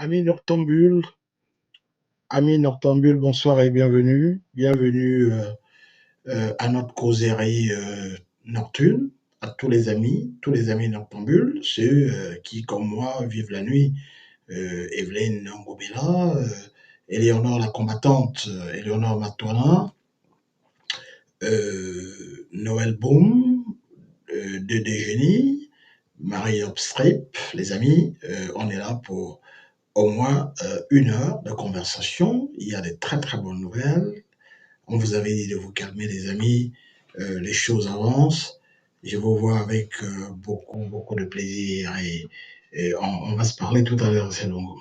Ami Noctambule, ami Noctambule, bonsoir et bienvenue. Bienvenue à notre causerie nocturne, à tous les amis Noctambules, ceux qui, comme moi, vivent la nuit. Evelyne Ngobela, Éléonore la combattante, Éléonore Matoina, Noël Boom, Dédé Génie, Marie Obstrip, les amis, on est là pour au moins 1 heure de conversation. Il y a des très très bonnes nouvelles. On vous avait dit de vous calmer, les amis. Les choses avancent. Je vous vois avec beaucoup beaucoup de plaisir et on va se parler tout à l'heure assez longuement.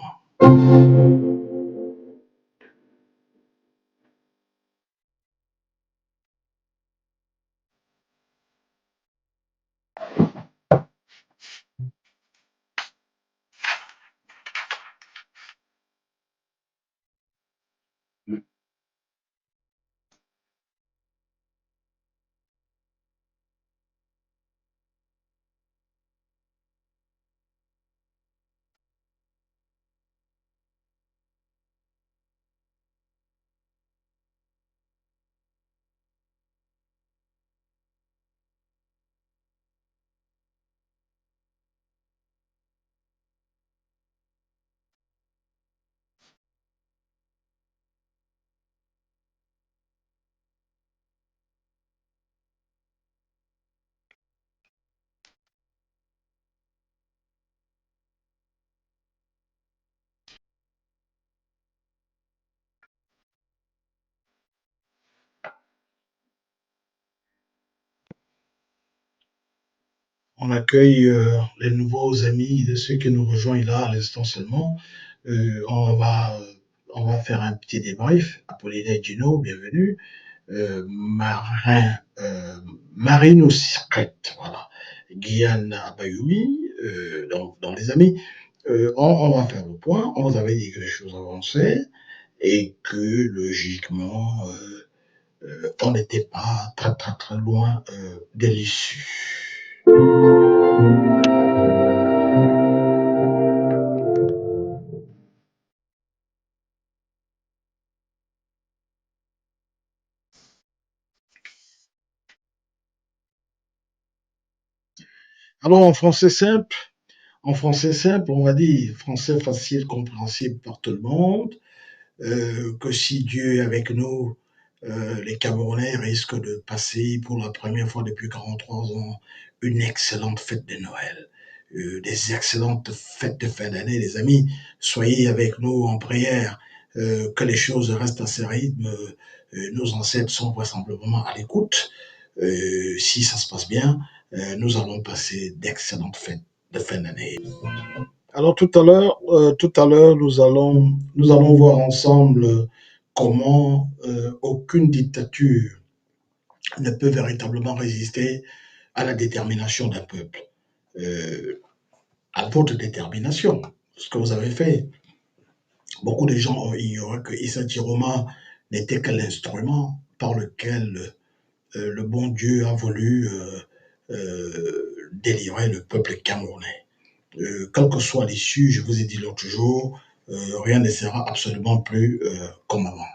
On accueille les nouveaux amis de ceux qui nous rejoignent là à l'instant seulement. On va faire un petit débrief. Apollinaire Gino, bienvenue. Marin, Marine Secrète, voilà. Guyane Abayoumi, donc dans les amis. On va faire le point. On vous avait dit que les choses avançaient et que logiquement, on n'était pas très très très loin de l'issue. Alors en français simple, on va dire français facile, compréhensible par tout le monde, que si Dieu est avec nous, les Camerounais risquent de passer pour la première fois depuis 43 ans une excellente fête de Noël. Des excellentes fêtes de fin d'année, les amis. Soyez avec nous en prière, que les choses restent à ce rythme. Nos ancêtres sont vraisemblablement à l'écoute. Si ça se passe bien, nous allons passer d'excellentes fêtes de fin d'année. Alors tout à l'heure, nous allons voir ensemble comment aucune dictature ne peut véritablement résister à la détermination d'un peuple, euh, à votre détermination, ce que vous avez fait. Beaucoup de gens ont ignoré que Issa Tiroma n'était que l'instrument par lequel le bon Dieu a voulu délivrer le peuple camerounais. Quelle que soit l'issue, je vous ai dit l'autre jour, rien ne sera absolument plus comme avant.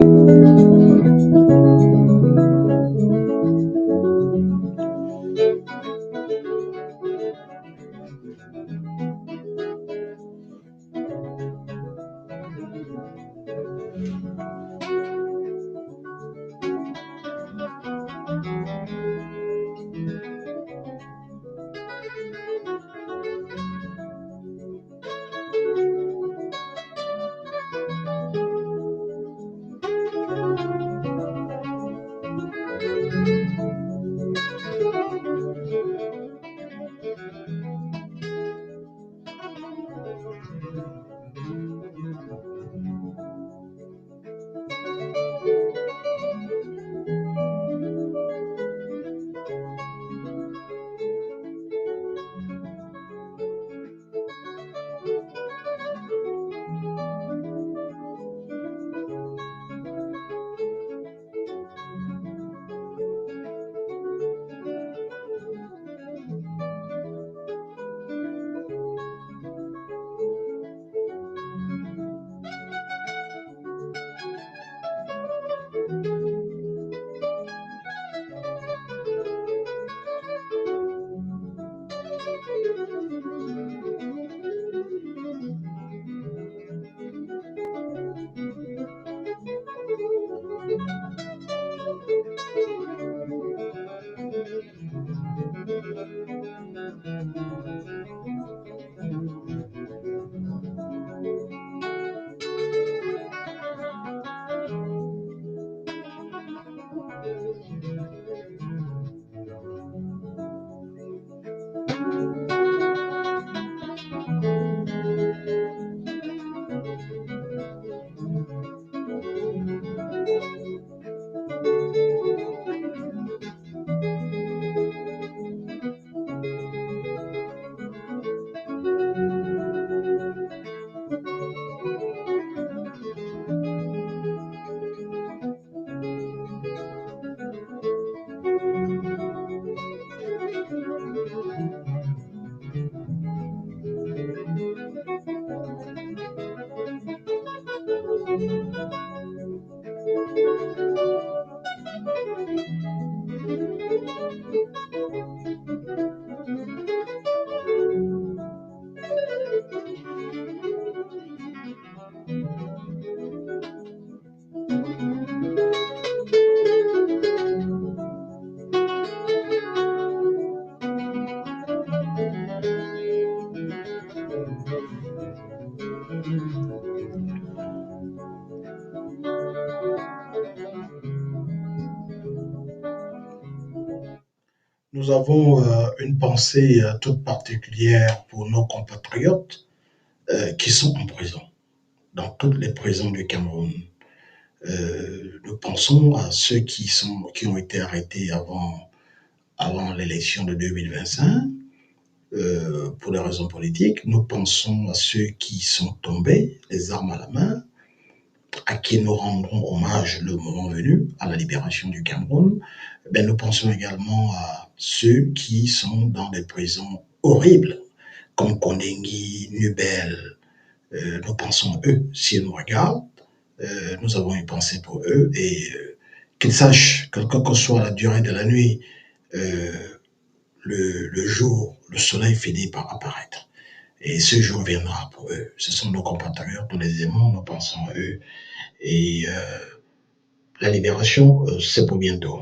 Nous avons une pensée toute particulière pour nos compatriotes qui sont en prison, dans toutes les prisons du Cameroun. Nous pensons à ceux qui ont été arrêtés avant l'élection de 2025 pour des raisons politiques. Nous pensons à ceux qui sont tombés, les armes à la main, à qui nous rendrons hommage le moment venu, à la libération du Cameroun. Ben, nous pensons également à ceux qui sont dans des prisons horribles, comme Kondengi, Nubel. Nous pensons à eux. S'ils nous regardent, nous avons une pensée pour eux et qu'ils sachent que quelle que soit la durée de la nuit, euh, le jour, le soleil finit par apparaître. Et ce jour viendra pour eux. Ce sont nos compatriotes, nous les aimons, nous pensons à eux. Et la libération, c'est pour bientôt.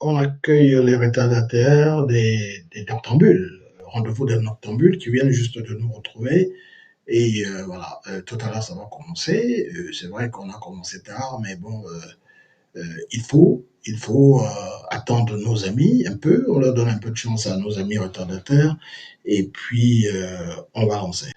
On accueille les retardataires des noctambules, rendez-vous des noctambules qui viennent juste de nous retrouver. Et voilà, tout à l'heure ça va commencer. C'est vrai qu'on a commencé tard, mais bon, il faut attendre nos amis un peu. On leur donne un peu de chance à nos amis retardataires. Et puis, on va lancer.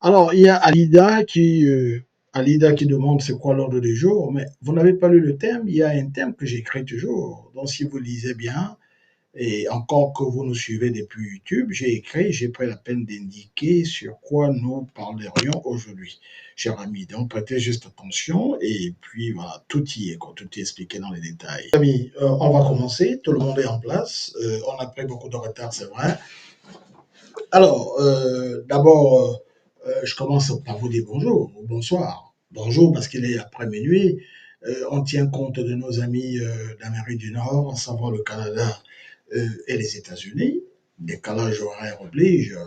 Alors, il y a Alida qui demande c'est quoi l'ordre du jour, mais vous n'avez pas lu le thème. Il y a un thème que j'écris toujours. Donc, si vous lisez bien, et encore que vous nous suivez depuis YouTube, j'ai pris la peine d'indiquer sur quoi nous parlerions aujourd'hui, cher ami. Donc, prêtez juste attention et puis voilà, tout y est, quoi, tout est expliqué dans les détails. Amis, on va commencer. Tout le monde est en place. On a pris beaucoup de retard, c'est vrai. Alors, d'abord, je commence par vous dire bonjour ou bonsoir. Bonjour parce qu'il est après minuit. On tient compte de nos amis d'Amérique du Nord, à savoir le Canada et les États-Unis. Décalage horaire oblige.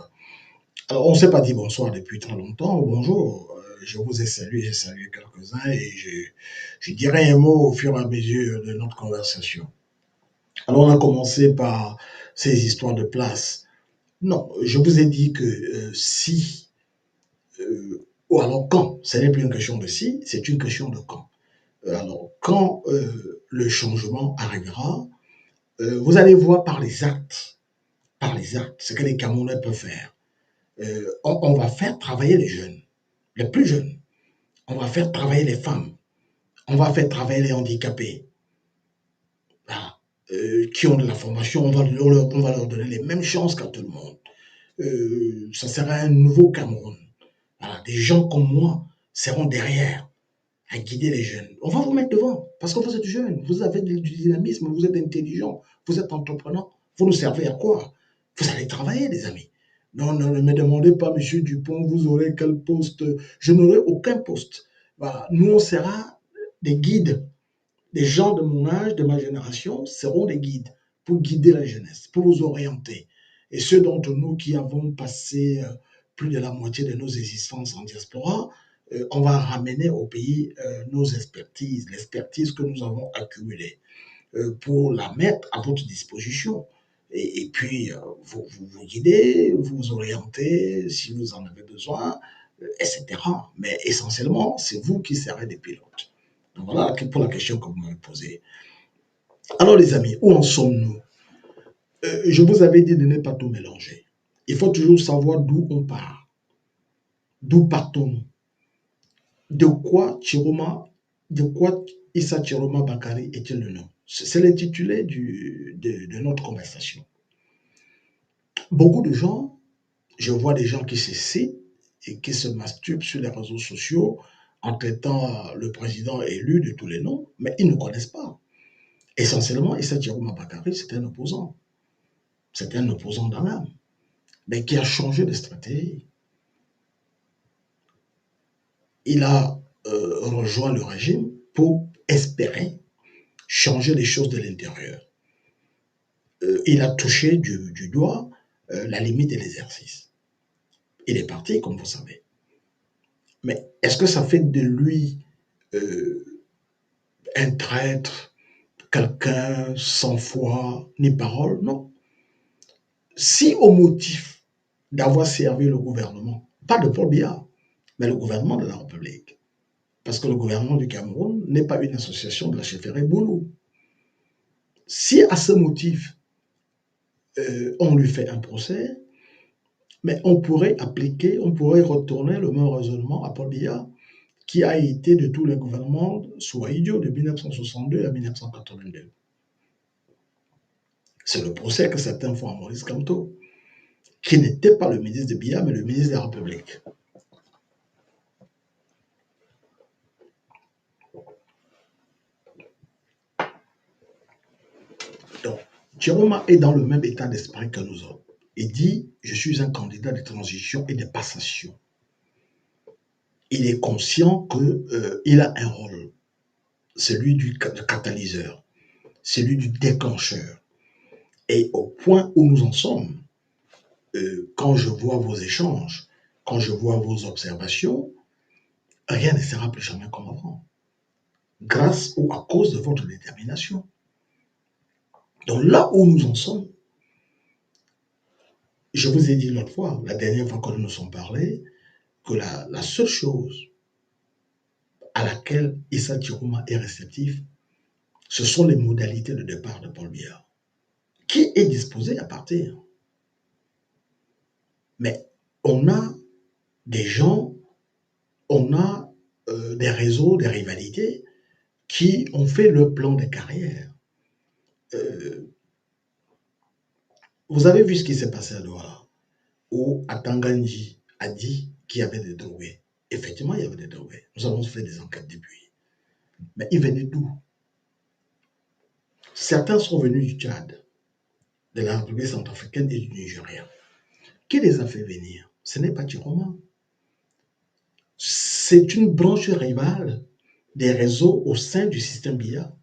Alors, on ne s'est pas dit bonsoir depuis très longtemps, ou bonjour. Je vous ai salué, j'ai salué quelques-uns et je dirai un mot au fur et à mesure de notre conversation. Alors, on a commencé par ces histoires de place. Non, je vous ai dit que si, ou alors quand, ce n'est plus une question de si, c'est une question de quand. Alors, quand le changement arrivera, vous allez voir par les actes, ce que les Camerounais peuvent faire. On va faire travailler les jeunes, les plus jeunes. On va faire travailler les femmes. On va faire travailler les handicapés. Voilà. Qui ont de la formation, on va leur donner les mêmes chances qu'à tout le monde. Ça sera un nouveau Cameroun. Voilà, des gens comme moi seront derrière à guider les jeunes. On va vous mettre devant parce que vous êtes jeune, vous avez du dynamisme, vous êtes intelligent, vous êtes entrepreneur. Vous nous servez à quoi? Vous allez travailler, les amis. Non, non, ne me demandez pas, monsieur Dupont, vous aurez quel poste? Je n'aurai aucun poste. Voilà. Nous, on sera des guides. Les gens de mon âge, de ma génération, seront des guides pour guider la jeunesse, pour vous orienter. Et ceux d'entre nous qui avons passé plus de la moitié de nos existences en diaspora, on va ramener au pays nos expertises, l'expertise que nous avons accumulée, pour la mettre à votre disposition. Et puis, vous guidez, vous orientez si vous en avez besoin, etc. Mais essentiellement, c'est vous qui serez des pilotes. Donc voilà pour la question que vous m'avez posée. Alors les amis, où en sommes-nous? Je vous avais dit de ne pas tout mélanger. Il faut toujours savoir d'où on part. D'où partons-nous? De quoi de quoi Issa Chiroma Bakari est-il le nom? C'est l'intitulé de notre conversation. Beaucoup de gens, je vois des gens qui se citent et qui se masturbent sur les réseaux sociaux en traitant le président élu de tous les noms, mais ils ne connaissent pas. Essentiellement, Issa Chiroma Bakari, c'est un opposant. C'est un opposant dans l'âme, mais qui a changé de stratégie. Il a rejoint le régime pour espérer changer les choses de l'intérieur. Il a touché du doigt la limite de l'exercice. Il est parti, comme vous savez. Mais est-ce que ça fait de lui euh, un traître, quelqu'un sans foi ni parole? Non. Si au motif d'avoir servi le gouvernement, pas de Paul Biya, mais le gouvernement de la République, parce que le gouvernement du Cameroun n'est pas une association de la chefferie Boulou. Si à ce motif, on lui fait un procès, mais on pourrait appliquer, on pourrait retourner le même raisonnement à Paul Biya, qui a été de tous les gouvernements sous idiot de 1962 à 1982. C'est le procès que certains font à Maurice Kamto, qui n'était pas le ministre de Biya, mais le ministre de la République. Donc, Chiroma est dans le même état d'esprit que nous autres. Il dit, je suis un candidat de transition et de passation. Il est conscient qu'il a un rôle, celui du catalyseur, celui du déclencheur. Et au point où nous en sommes, quand je vois vos échanges, quand je vois vos observations, rien ne sera plus jamais comme avant, grâce ou à cause de votre détermination. Donc là où nous en sommes, je vous ai dit l'autre fois, la dernière fois que nous nous sommes parlé, que la seule chose à laquelle Issa Chiroma est réceptif, ce sont les modalités de départ de Paul Biya. Qui est disposé à partir? Mais on a des gens, on a des réseaux, des rivalités qui ont fait le plan de carrière. Vous avez vu ce qui s'est passé à Douala, où Atanganji a dit qu'il y avait des drogués. Effectivement, il y avait des drogués. Nous avons fait des enquêtes depuis. Mais ils venaient d'où? Certains sont venus du Tchad, de la République centrafricaine et du Nigeria. Qui les a fait venir? Ce n'est pas Chiroma. C'est une branche rivale des réseaux au sein du système BIA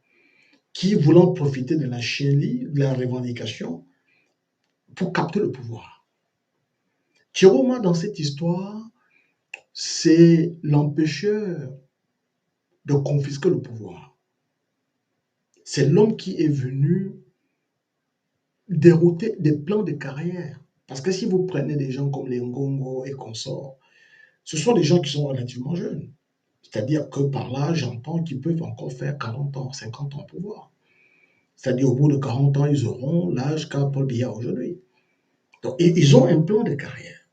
qui, voulant profiter de la chienlit, de la revendication, pour capter le pouvoir. Chiroma, dans cette histoire, c'est l'empêcheur de confisquer le pouvoir. C'est l'homme qui est venu dérouter des plans de carrière. Parce que si vous prenez des gens comme les Ngongo et consorts, ce sont des gens qui sont relativement jeunes. C'est-à-dire que par là, j'entends qu'ils peuvent encore faire 40 ans, 50 ans au pouvoir. C'est-à-dire au bout de 40 ans, ils auront l'âge qu'a Paul Biya aujourd'hui. Donc, ils ont un plan de carrière.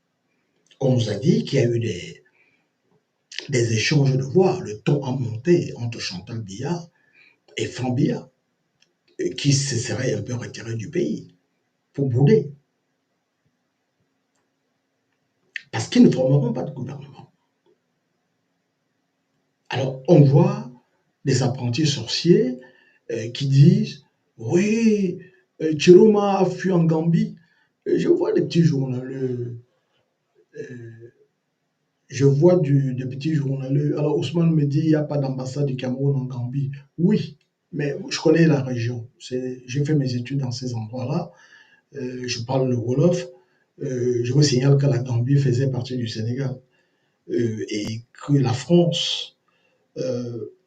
On nous a dit qu'il y a eu des échanges de voix. Le ton a monté entre Chantal Biya et Franck Biya, qui se serait un peu retiré du pays pour bouder. Parce qu'ils ne formeront pas de gouvernement. Alors, on voit des apprentis sorciers qui disent oui, Chiroma a fui en Gambie. Je vois des petits journaleux, je vois des petits journaleux. Alors Ousmane me dit il n'y a pas d'ambassade du Cameroun en Gambie. Oui, mais je connais la région. J'ai fait mes études dans ces endroits-là. Je parle le Wolof. Je vous signale que la Gambie faisait partie du Sénégal et que la France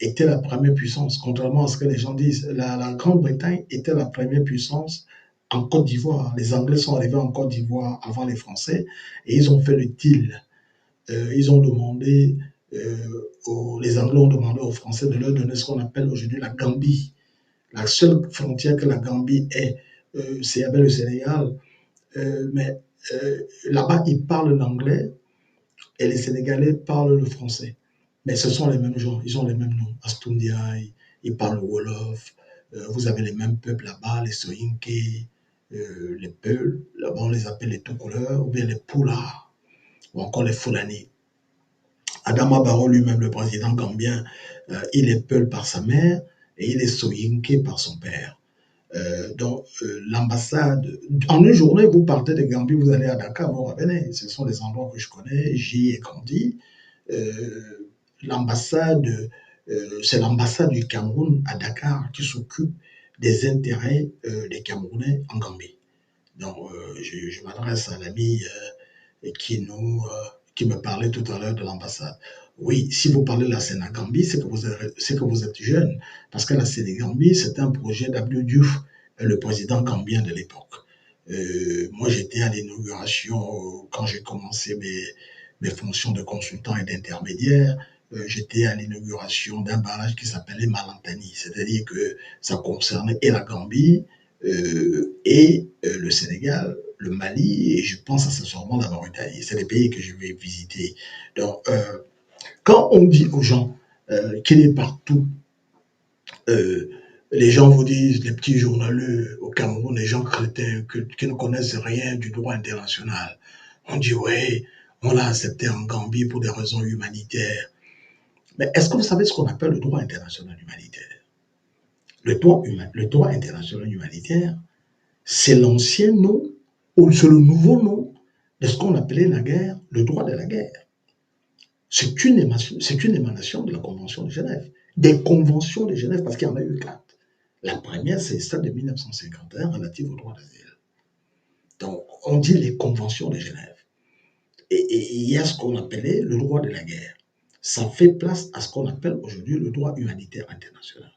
était la première puissance, contrairement à ce que les gens disent. La Grande-Bretagne était la première puissance en Côte d'Ivoire. Les Anglais sont arrivés en Côte d'Ivoire avant les Français et ils ont fait le deal. Ils ont demandé, les Anglais ont demandé aux Français de leur donner ce qu'on appelle aujourd'hui la Gambie. La seule frontière que la Gambie ait, c'est avec le Sénégal. Mais là-bas, ils parlent l'anglais et les Sénégalais parlent le français. Mais ce sont les mêmes gens, ils ont les mêmes noms. Astundia, ils parlent Wolof. Vous avez les mêmes peuples là-bas, les Soyinké, les Peuls. Là-bas, on les appelle les Toucouleurs, ou bien les Poulards, ou encore les Fulani. Adama Barrow lui-même, le président gambien, il est Peul par sa mère et il est Soyinké par son père. Donc, l'ambassade, en une journée, vous partez de Gambie, vous allez à Dakar, vous revenez. Ce sont des endroits que je connais, j'y ai grandi. L'ambassade, c'est l'ambassade du Cameroun à Dakar qui s'occupe des intérêts des Camerounais en Gambie. Donc, je m'adresse à l'ami qui me parlait tout à l'heure de l'ambassade. Oui, si vous parlez de la Sénégambie, c'est que vous êtes jeune. Parce que la Sénégambie, c'est un projet d'Abdou Diouf, le président gambien de l'époque. Moi, j'étais à l'inauguration, quand j'ai commencé mes fonctions de consultant et d'intermédiaire, j'étais à l'inauguration d'un barrage qui s'appelait Malantani. C'est-à-dire que ça concernait et la Gambie et le Sénégal, le Mali, et je pense accessoirement la Mauritanie. C'est les pays que je vais visiter. Donc, quand on dit aux gens qu'il est partout, euh, les gens vous disent, les petits journaleux au Cameroun, les gens crétins qui ne connaissent rien du droit international, on dit, ouais, on l'a accepté en Gambie pour des raisons humanitaires. Mais est-ce que vous savez ce qu'on appelle le droit international humanitaire? Le droit international humanitaire, c'est l'ancien nom ou c'est le nouveau nom de ce qu'on appelait la guerre, le droit de la guerre. C'est une émanation de la Convention de Genève, des conventions de Genève, parce qu'il y en a eu 4. La première, c'est celle de 1951 relative au droit d'asile. Donc, on dit les conventions de Genève. Et il y a ce qu'on appelait le droit de la guerre. Ça fait place à ce qu'on appelle aujourd'hui le droit humanitaire international.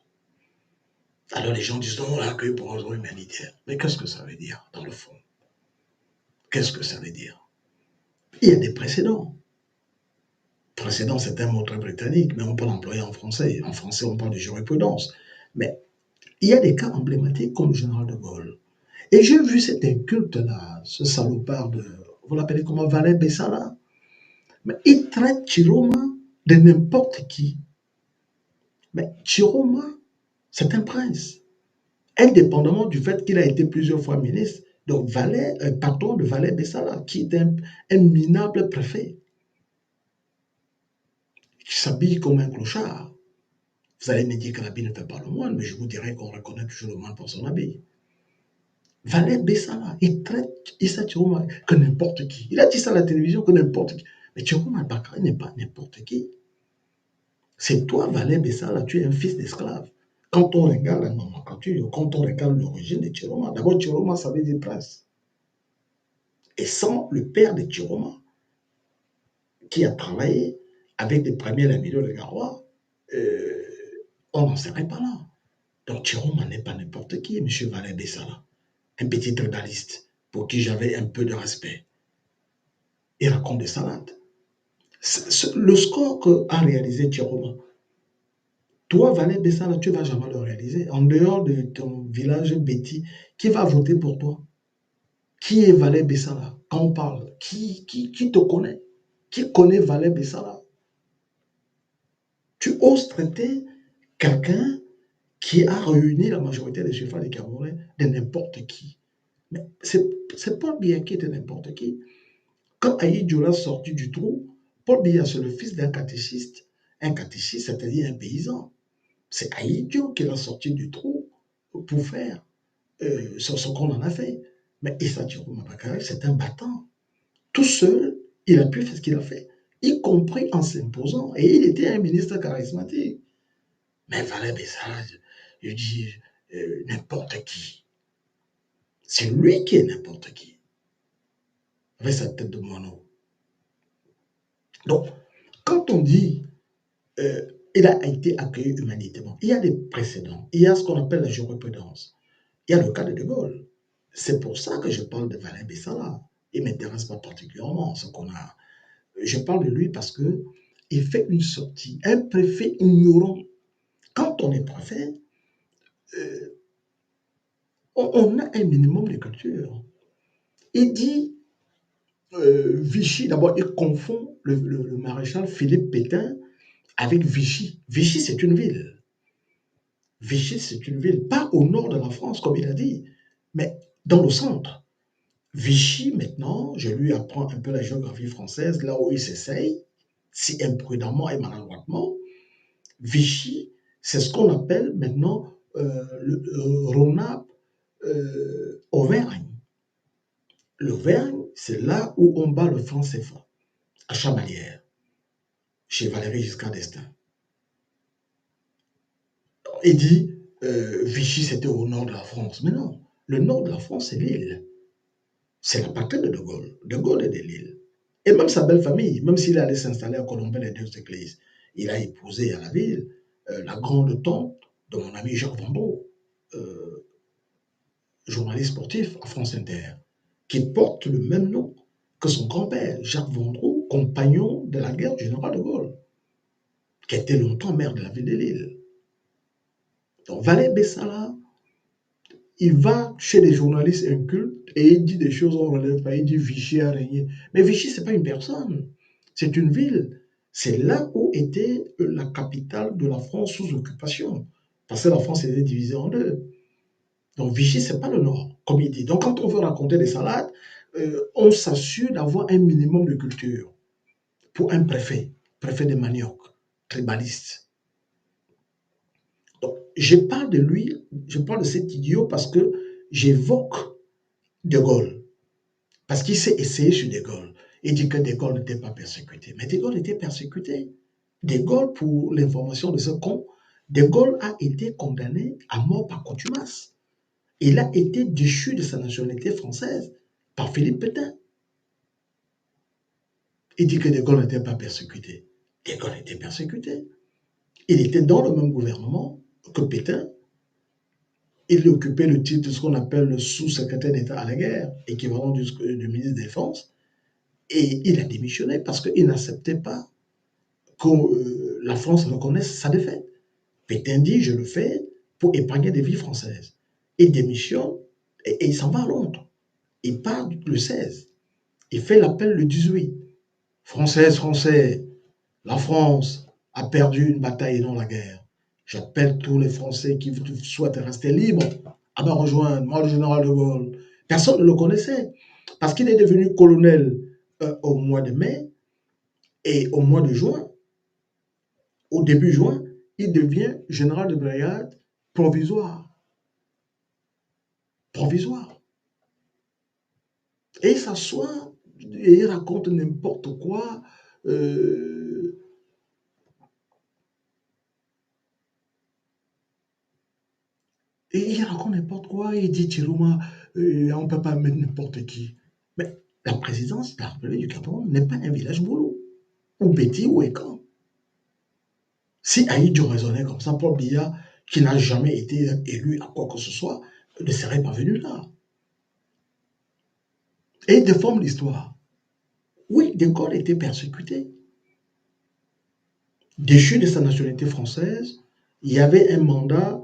Alors les gens disent non, on l'a accueilli pour un droit humanitaire. Mais qu'est-ce que ça veut dire dans le fond? Qu'est-ce que ça veut dire? Il y a des précédents. précédent, c'est un mot très britannique, mais on peut l'employer en français. En français, on parle de jurisprudence. Mais il y a des cas emblématiques comme le général de Gaulle. Et j'ai vu cet inculte-là, ce salopard de, vous l'appelez comment, Valet Bessala. Mais il traite Chiroma de n'importe qui. Mais Chiroma, c'est un prince, indépendamment du fait qu'il a été plusieurs fois ministre. Donc, Valet, patron de Valet Bessala, qui est un minable préfet, qui s'habille comme un clochard. Vous allez me dire que l'habit ne fait pas le moine, mais je vous dirais qu'on reconnaît toujours le moine pour son habit. Valet Bessala, il traite Issa Chiroma que n'importe qui. Il a dit ça à la télévision que n'importe qui. Mais Chiroma Bakary n'est pas n'importe qui. C'est toi, Valet Bessala, tu es un fils d'esclave. Quand on regarde la nomenclature, quand on regarde l'origine de Chiroma, d'abord Chiroma, ça veut dire prince. Et sans le père de Chiroma, qui a travaillé avec les premiers lamineaux de Garoua, euh, on n'en serait pas là. Donc Chiroma n'est pas n'importe qui, M. Valet Bessala. Un petit tribaliste pour qui j'avais un peu de respect. Il raconte des salades. Le score qu'a réalisé Chiroma, toi, Valet Bessala, tu ne vas jamais le réaliser. En dehors de ton village Betty, qui va voter pour toi? Qui est Valet Bessala? Quand on parle, qui te connaît? Qui connaît Valet Bessala? Tu oses traiter quelqu'un qui a réuni la majorité des suffrages des Camerounais de n'importe qui. Mais c'est pas bien qui était n'importe qui. Quand Aïe Dioula sortit du trou, Paul Biya, c'est le fils d'un catéchiste. Un catéchiste, c'est-à-dire un paysan. C'est Aïe Dio qui l'a sorti du trou pour faire ce qu'on en a fait. Mais Issa Diop Bakary, c'est un battant. Tout seul, il a pu faire ce qu'il a fait, y compris en s'imposant. Et il était un ministre charismatique. Mais Valet Bessala, je dis n'importe qui. C'est lui qui est n'importe qui. Avec sa tête de moineau. Donc, quand on dit il a été accueilli humanitairement, il y a des précédents. Il y a ce qu'on appelle la jurisprudence. Il y a le cas de De Gaulle. C'est pour ça que je parle de Valet Bessala. Il ne m'intéresse pas particulièrement ce qu'on a. Je parle de lui parce que il fait une sortie. Un préfet ignorant. Quand on est préfet, euh, on a un minimum de culture. Il dit Vichy, d'abord, il confond le maréchal Philippe Pétain avec Vichy. Vichy, c'est une ville. Vichy, c'est une ville, pas au nord de la France, comme il a dit, mais dans le centre. Vichy, maintenant, je lui apprends un peu la géographie française, là où il s'essaye, si imprudemment et maladroitement. Vichy, c'est ce qu'on appelle maintenant le Rhône-Auvergne. L'Auvergne, c'est là où on bat le franc CFA, à Chamalières, chez Valéry Giscard d'Estaing. Il dit Vichy, c'était au nord de la France. Mais non, le nord de la France, c'est l'île. C'est la patrie de De Gaulle. De Gaulle est de l'île. Et même sa belle famille, même s'il allait s'installer à Colombey les deux églises, il a épousé à la ville la grande tante de mon ami Jacques Vendroux, euh, journaliste sportif à France Inter, qui porte le même nom que son grand-père, Jacques Vendroux, compagnon de la guerre du général de Gaulle, qui était longtemps maire de la ville de Lille. Donc Valet Bessala, il va chez les journalistes incultes et il dit des choses, on ne relève pas, il dit Vichy a régné. Mais Vichy, ce n'est pas une personne, c'est une ville. C'est là où était la capitale de la France sous occupation. Parce que la France était divisée en deux. Donc Vichy, ce n'est pas le nord, comme il dit. Donc quand on veut raconter des salades, on s'assure d'avoir un minimum de culture pour un préfet de manioc, tribaliste. Donc je parle de lui, je parle de cet idiot parce que j'évoque De Gaulle. Parce qu'il s'est essayé sur De Gaulle. Il dit que De Gaulle n'était pas persécuté. Mais De Gaulle était persécuté. De Gaulle, pour l'information de ce con, De Gaulle a été condamné à mort par contumace. Il a été déchu de sa nationalité française par Philippe Pétain. Il dit que De Gaulle n'était pas persécuté. De Gaulle était persécuté. Il était dans le même gouvernement que Pétain. Il occupait le titre de ce qu'on appelle le sous-secrétaire d'État à la guerre, équivalent du ministre de la Défense. Et il a démissionné parce qu'il n'acceptait pas que la France reconnaisse sa défaite. Pétain dit, je le fais pour épargner des vies françaises. Il démissionne et il s'en va à Londres. Il part le 16. Il fait l'appel le 18. Françaises, Français, la France a perdu une bataille et non la guerre. J'appelle tous les Français qui souhaitent rester libres à me rejoindre. Moi, le général de Gaulle. Personne ne le connaissait parce qu'il est devenu colonel au mois de mai et au mois de juin, au début juin, il devient général de brigade provisoire. Provisoire. Et il s'assoit et il raconte n'importe quoi. Et il raconte n'importe quoi. Il dit, Chiroma, on ne peut pas mettre n'importe qui. Mais la présidence de la République du Cameroun n'est pas un village boulot, ou Betty ou Ekan. Si Aïdjo raisonnait comme ça, Paul Biya, qui n'a jamais été élu à quoi que ce soit, ne serait pas venu là. Et il déforme l'histoire. Oui, De Gaulle était persécuté. Déchu de sa nationalité française, il y avait un mandat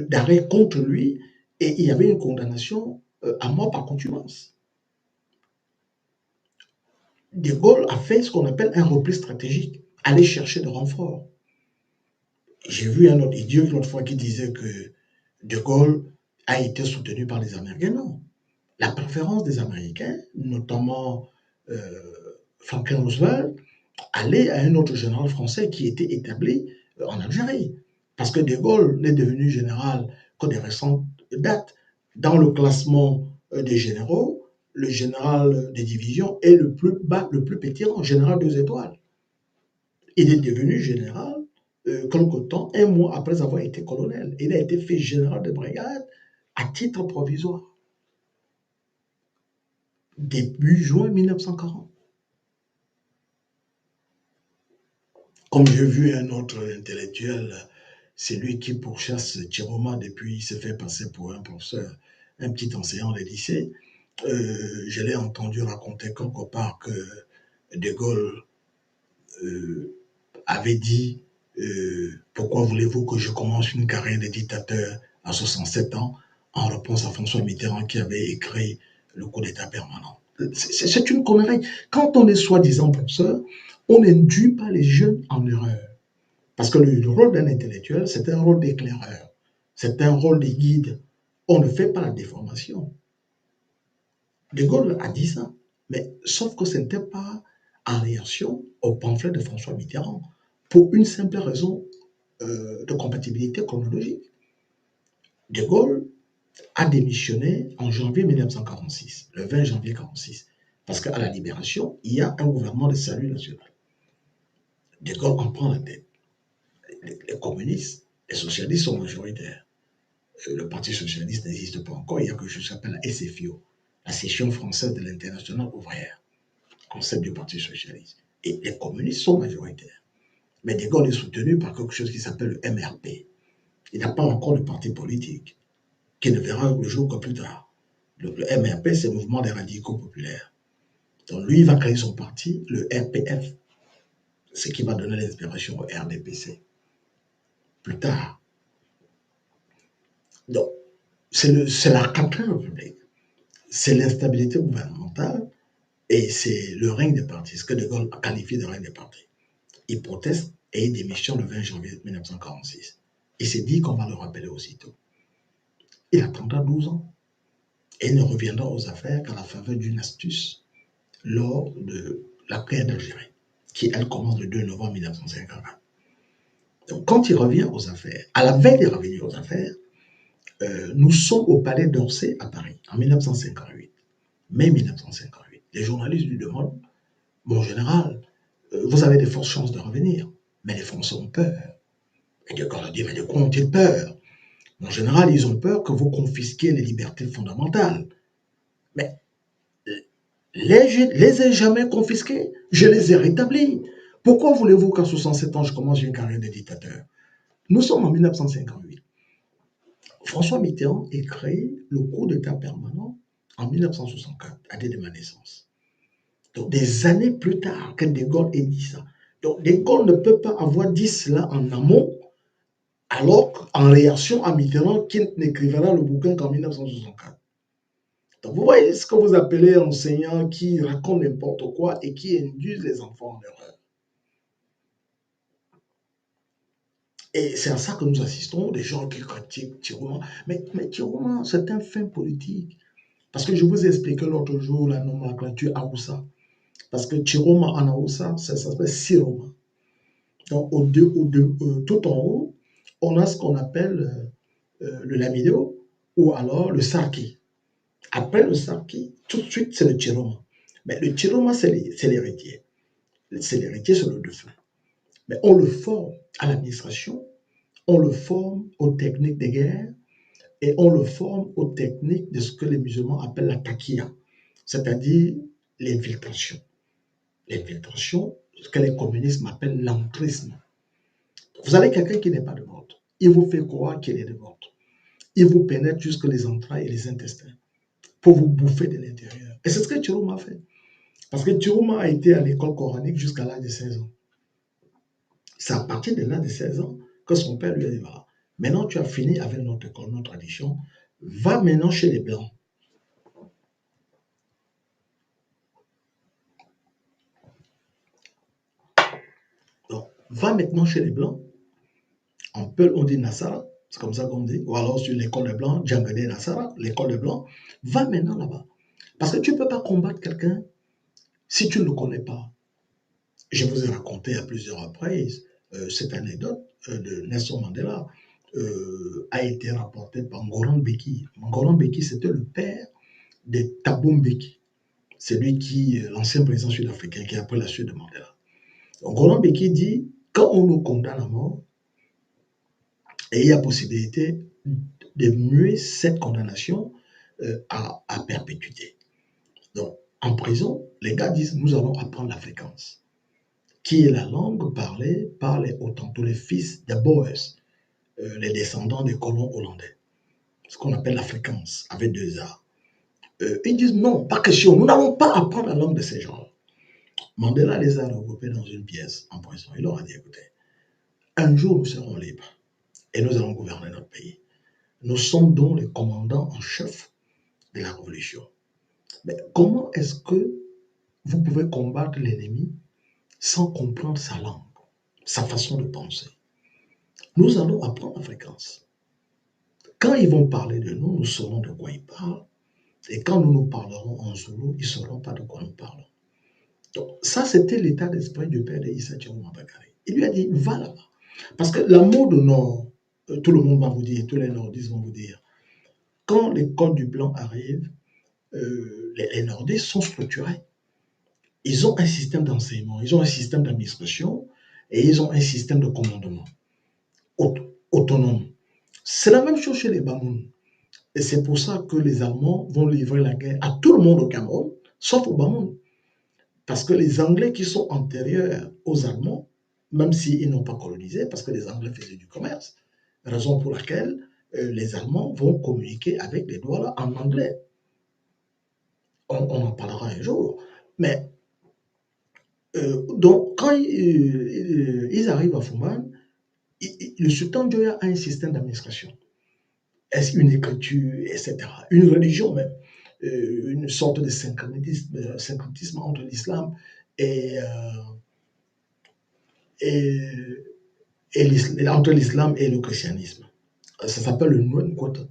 d'arrêt contre lui et il y avait une condamnation à mort par contumace. De Gaulle a fait ce qu'on appelle un repli stratégique, aller chercher de renforts. J'ai vu un autre idiot l'autre fois qui disait que De Gaulle a été soutenu par les Américains. Non. La préférence des Américains, notamment euh, Franklin Roosevelt, allait à un autre général français qui était établi en Algérie. Parce que De Gaulle n'est devenu général que des récentes dates. Dans le classement des généraux, le général des divisions est le plus bas, le plus pétillant, général 2 étoiles. Il est devenu général quelque temps, un mois après avoir été colonel. Il a été fait général de brigade à titre provisoire. Début juin 1940. Comme j'ai vu un autre intellectuel, c'est lui qui pourchasse Chiroma depuis il se fait passer pour un professeur, un petit enseignant de lycée. Je l'ai entendu raconter quelque part que De Gaulle avait dit pourquoi voulez-vous que je commence une carrière de dictateur à 67 ans en réponse à François Mitterrand qui avait écrit le coup d'État permanent. C'est une connerie. Quand on est soi-disant professeur, on n'induit pas les jeunes en erreur. Parce que le rôle d'un intellectuel, c'est un rôle d'éclaireur, c'est un rôle de guide. On ne fait pas la déformation. De Gaulle a dit ça, mais sauf que ce n'était pas en réaction au pamphlet de François Mitterrand, pour une simple raison de compatibilité chronologique. De Gaulle a démissionné en janvier 1946, le 20 janvier 1946, parce qu'à la Libération, il y a un gouvernement de salut national. De Gaulle en prend la tête. Les communistes, les socialistes sont majoritaires. Le Parti socialiste n'existe pas encore, il y a quelque chose qui s'appelle la SFIO, la section française de l'Internationale ouvrière, concept du Parti socialiste. Et les communistes sont majoritaires. Mais De Gaulle est soutenu par quelque chose qui s'appelle le MRP. Il n'a pas encore de parti politique, qui ne verra le jour que plus tard. Donc, le MRP, c'est le mouvement des radicaux populaires. Donc lui, il va créer son parti, le RPF, ce qui va donner l'inspiration au RDPC. Plus tard. Donc, c'est la quatrième république. C'est l'instabilité gouvernementale et c'est le règne des partis, ce que De Gaulle a qualifié de règne des partis. Il proteste et il démissionne le 20 janvier 1946. Il s'est dit qu'on va le rappeler aussitôt. Il attendra 12 ans et ne reviendra aux affaires qu'à la faveur d'une astuce lors de la guerre d'Algérie, qui, elle, commence le 2 novembre 1950. Donc, quand il revient aux affaires, à la veille de revenir aux affaires, nous sommes au palais d'Orsay à Paris, en 1958, mai 1958. Les journalistes lui demandent, mon général, vous avez de fortes chances de revenir, mais les Français ont peur. Et De Gaulle a dit, mais de quoi ont-ils peur? Mon général, ils ont peur que vous confisquiez les libertés fondamentales. Mais les ai jamais confisqués, je les ai rétablis. Pourquoi voulez-vous qu'à 67 ans, je commence une carrière de dictateur? Nous sommes en 1958. François Mitterrand a créé le coup d'État permanent en 1964, année de ma naissance. Donc, des années plus tard, que De Gaulle ait dit ça. Donc, De Gaulle ne peut pas avoir dit cela en amont, alors qu'en réaction à Mitterrand, qui n'écrivera le bouquin qu'en 1964. Donc, vous voyez ce que vous appelez enseignants qui racontent n'importe quoi et qui induisent les enfants en erreur. Et c'est à ça que nous assistons, des gens qui critiquent Thirouma. Mais Thirouma, c'est un fin politique. Parce que je vous ai expliqué l'autre jour la nomenclature Aoussa. Parce que Thirouma en Aoussa, ça s'appelle Siroma. Donc, tout en haut, on a ce qu'on appelle le lamido ou alors le sarki. Après le sarki, tout de suite, c'est le Tiroma. Mais le Tiroma, c'est l'héritier. C'est l'héritier sur le défunt. Mais on le forme à l'administration, on le forme aux techniques de guerre et on le forme aux techniques de ce que les musulmans appellent la takia, c'est-à-dire l'infiltration. L'infiltration, ce que les communistes appellent l'entrisme. Vous avez quelqu'un qui n'est pas de votre. Il vous fait croire qu'il est de votre. Il vous pénètre jusque les entrailles et les intestins pour vous bouffer de l'intérieur. Et c'est ce que Thirouma a fait. Parce que Thirouma a été à l'école coranique jusqu'à l'âge de 16 ans. C'est à partir de l'âge de 16 ans que son père lui a dit, voilà, maintenant tu as fini avec notre école, notre tradition, va maintenant chez les Blancs. Donc, va maintenant chez les Blancs. En Peul, on dit Nassara, c'est comme ça qu'on dit. Ou alors sur l'école des Blancs, Djangade Nassara, l'école des Blancs. Va maintenant là-bas. Parce que tu ne peux pas combattre quelqu'un si tu ne le connais pas. Je vous ai raconté à plusieurs reprises cette anecdote de Nelson Mandela a été rapportée par Ngoran Beki. Ngoran Beki, c'était le père de Thabo Mbeki. C'est lui qui, l'ancien président sud-africain qui a pris la suite de Mandela. Ngoran Beki dit, quand on nous condamne à mort, et il y a possibilité de muer cette condamnation à perpétuité. Donc, en prison, les gars disent, nous allons apprendre la fréquence, qui est la langue parlée par les Autochtones, les fils des Boers, les descendants des colons hollandais, ce qu'on appelle la fréquence, avec deux A. Ils disent non, pas question, nous n'allons pas apprendre la langue de ces gens. Mandela les a regroupés dans une pièce en prison. Il leur a dit, écoutez, un jour nous serons libres et nous allons gouverner notre pays. Nous sommes donc les commandants en chef de la révolution. Mais comment est-ce que vous pouvez combattre l'ennemi sans comprendre sa langue, sa façon de penser? Nous allons apprendre la fréquence. Quand ils vont parler de nous, nous saurons de quoi ils parlent. Et quand nous nous parlerons en Zoulou, ils ne sauront pas de quoi nous parlons. Donc, ça, c'était l'état d'esprit du père de Issa Thiarouma Bakary. Il lui a dit, va là-bas. Parce que l'amour du Nord, tout le monde va vous dire, tous les Nordistes vont vous dire, quand l'école du Blanc arrive, les Nordistes sont structurés. Ils ont un système d'enseignement, ils ont un système d'administration et ils ont un système de commandement autonome. C'est la même chose chez les Bamoun. Et c'est pour ça que les Allemands vont livrer la guerre à tout le monde au Cameroun, sauf aux Bamoun. Parce que les Anglais qui sont antérieurs aux Allemands, même s'ils n'ont pas colonisé, parce que les Anglais faisaient du commerce, raison pour laquelle les Allemands vont communiquer avec les Douala en anglais. On en parlera un jour. Mais donc, quand ils arrivent à Fouman, le sultan Joya a un système d'administration. Est-ce une écriture, etc. Une religion même. Une sorte de syncrétisme entre l'islam et, entre l'islam et le christianisme. Ça s'appelle le Nuen Quota.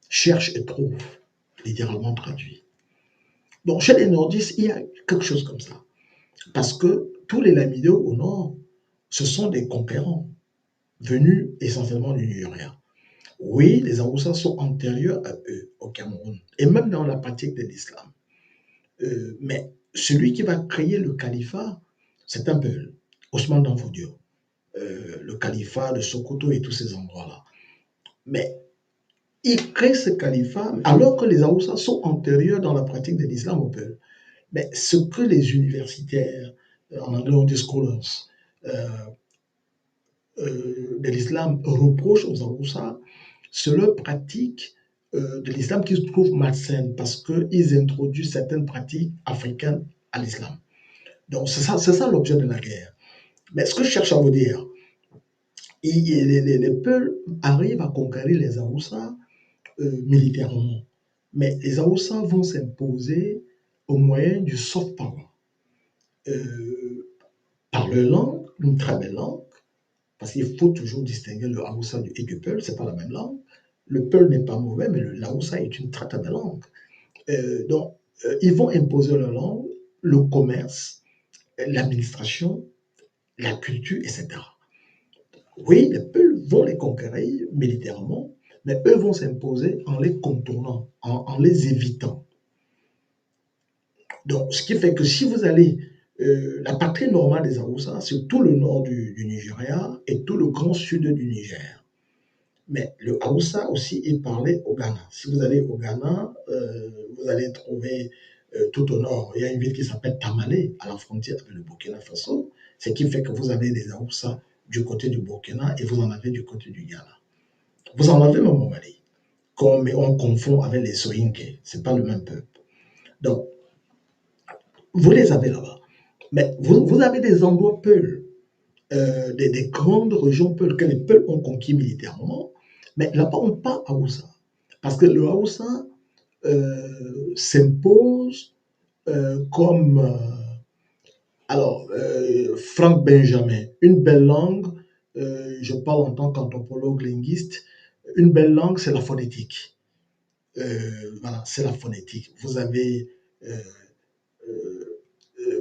Cherche et trouve, littéralement traduit. Donc, chez les nordistes, il y a quelque chose comme ça. Parce que tous les Lamido au nord, ce sont des conquérants venus essentiellement du Nigeria. Oui, les Aoussa sont antérieurs à eux au Cameroun, et même dans la pratique de l'islam. Mais celui qui va créer le califat, c'est un peu Ousmane Danfodio, le califat de Sokoto et tous ces endroits-là. Mais il crée ce califat alors que les Aoussa sont antérieurs dans la pratique de l'islam au peuple. Mais ce que les universitaires, en anglais on dit scholars, de l'islam reprochent aux Aoussa, c'est leur pratique de l'islam qu'ils trouvent malsaine parce qu'ils introduisent certaines pratiques africaines à l'islam. Donc c'est ça l'objet de la guerre. Mais ce que je cherche à vous dire, les Peuls arrivent à conquérir les Aoussa militairement. Mais les Aoussa vont s'imposer au moyen du soft power. Euh, par leur langue, une très belle langue, parce qu'il faut toujours distinguer le Haoussa et du Peul, c'est pas la même langue. Le Peul n'est pas mauvais, mais le Haoussa est une très très belle langue. Donc, ils vont imposer leur langue, le commerce, l'administration, la culture, etc. Oui, les Peuls vont les conquérir militairement, mais eux vont s'imposer en les contournant, en les évitant. Donc, ce qui fait que si vous allez, la patrie normale des Haoussa, c'est tout le nord du Nigeria et tout le grand sud du Niger. Mais le Haoussa aussi est parlé au Ghana. Si vous allez au Ghana, vous allez trouver tout au nord, il y a une ville qui s'appelle Tamale, à la frontière avec le Burkina Faso, ce qui fait que vous avez des Haoussa du côté du Burkina et vous en avez du côté du Ghana. Vous en avez même au Mali, comme on confond avec les Soyinké, c'est pas le même peuple. Donc, vous les avez là-bas. Mais vous avez des endroits Peuls, des grandes régions Peuls que les Peuls ont conquis militairement, mais là-bas, on pas Haoussa. Parce que le Haoussa s'impose comme, Franck Benjamin, une belle langue, je parle en tant qu'anthropologue linguiste, une belle langue, c'est la phonétique. Voilà, c'est la phonétique. Euh,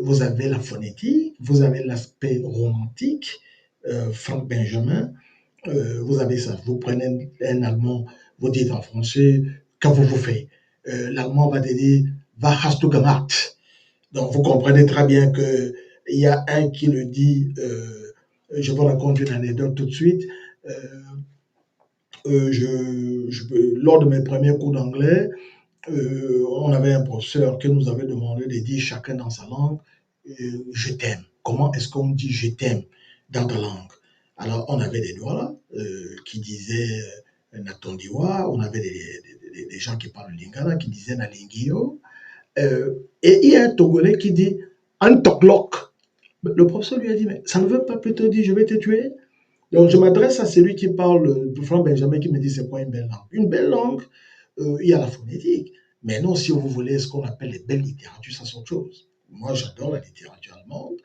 vous avez la phonétique, vous avez l'aspect romantique, Franck Benjamin, vous avez ça. Vous prenez un Allemand, vous dites en français, qu'avez-vous fait? L'Allemand va te dire, va hast du gemacht? Donc vous comprenez très bien qu'il y a un qui le dit, je vous raconte une anecdote tout de suite. Euh, lors de mes premiers cours d'anglais, on avait un professeur qui nous avait demandé de dire chacun dans sa langue, je t'aime. Comment est-ce qu'on dit je t'aime dans ta langue? Alors, on avait des Douala qui disaient Natondiwa, on avait des gens qui parlent lingala qui disaient Nalingio, et il y a un Togolais qui dit Antoklok. Le professeur lui a dit, mais ça ne veut pas plutôt dire je vais te tuer? Donc, je m'adresse à celui qui parle de Franck Benjamin qui me dit c'est quoi une belle langue? Une belle langue, il y a la phonétique. Mais non, si vous voulez ce qu'on appelle les belles littératures, ça c'est autre chose. Moi, j'adore la littérature allemande,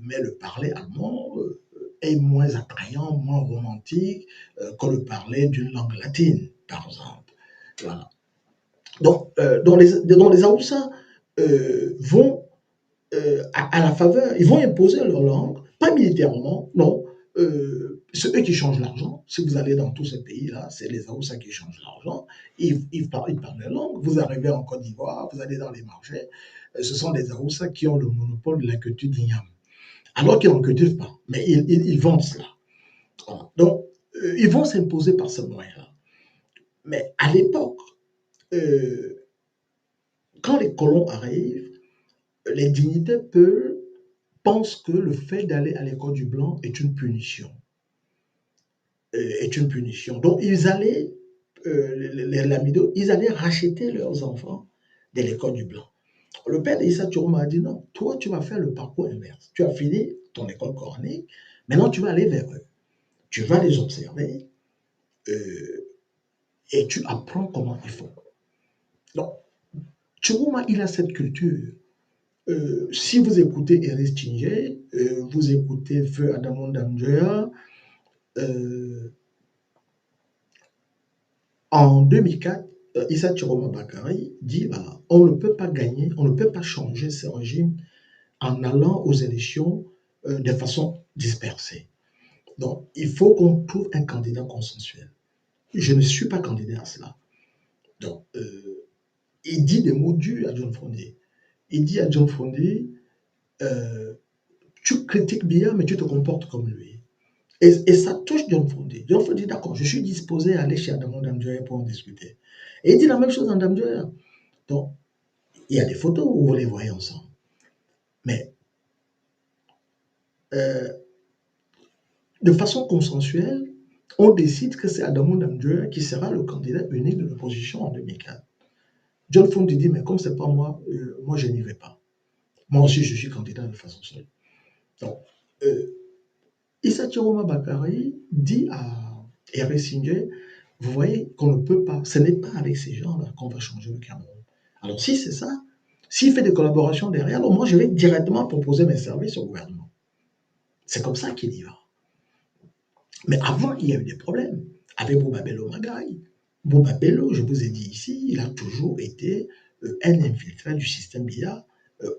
mais le parler allemand est moins attrayant, moins romantique que le parler d'une langue latine, par exemple. Voilà. Donc, dans les Aoussa vont à la faveur, ils vont imposer leur langue, pas militairement, non. C'est eux qui changent l'argent. Si vous allez dans tous ces pays-là, c'est les Haoussa qui changent l'argent. Ils parlent la langue. Vous arrivez en Côte d'Ivoire, vous allez dans les marchés, ce sont des Haoussa qui ont le monopole de la culture d'igname. Alors qu'ils n'en cultivent pas, mais ils vendent cela. Voilà. Donc, ils vont s'imposer par ce moyen-là. Mais à l'époque, euh, quand les colons arrivent, les dignitaires pensent que le fait d'aller à l'école du blanc est une punition. Est une punition. Donc, ils allaient, les Lamido, ils allaient racheter leurs enfants de l'école du blanc. Le père d'Issa Tourma a dit non, toi, tu vas faire le parcours inverse. Tu as fini ton école coranique, maintenant tu vas aller vers eux. Tu vas les observer euh, et tu apprends comment ils font. Donc, Chiroma, il a cette culture. Si vous écoutez Eris Chingé, vous écoutez Feu Adamon Damjoya, en 2004, Issa Chiroma Bakary dit voilà, on ne peut pas gagner, on ne peut pas changer ce régime en allant aux élections de façon dispersée. Donc, il faut qu'on trouve un candidat consensuel. Je ne suis pas candidat à cela. Donc, il dit des mots durs à John Fondé. Il dit à John Fondé, euh, tu critiques bien, mais tu te comportes comme lui. Et ça touche John Fondé. John Fondé dit, d'accord, je suis disposé à aller chez Adamo Damjoya pour en discuter. Et il dit la même chose à Damjoya. Donc, il y a des photos où vous les voyez ensemble. Mais euh, de façon consensuelle, on décide que c'est Adamo Damjoya qui sera le candidat unique de l'opposition en 2004. John Fondé dit, mais comme c'est pas moi, moi je n'y vais pas. Moi aussi, je suis candidat de façon seule. Donc, Euh, Issa Chiroma Bakary dit à Hervé Singer, vous voyez qu'on ne peut pas, ce n'est pas avec ces gens-là qu'on va changer le Cameroun. Alors si c'est ça, s'il fait des collaborations derrière, alors moi je vais directement proposer mes services au gouvernement. C'est comme ça qu'il y va. Mais avant, il y a eu des problèmes avec Bouba Bello Magaï. Bouba Bello, je vous ai dit ici, il a toujours été un infiltré du système BIA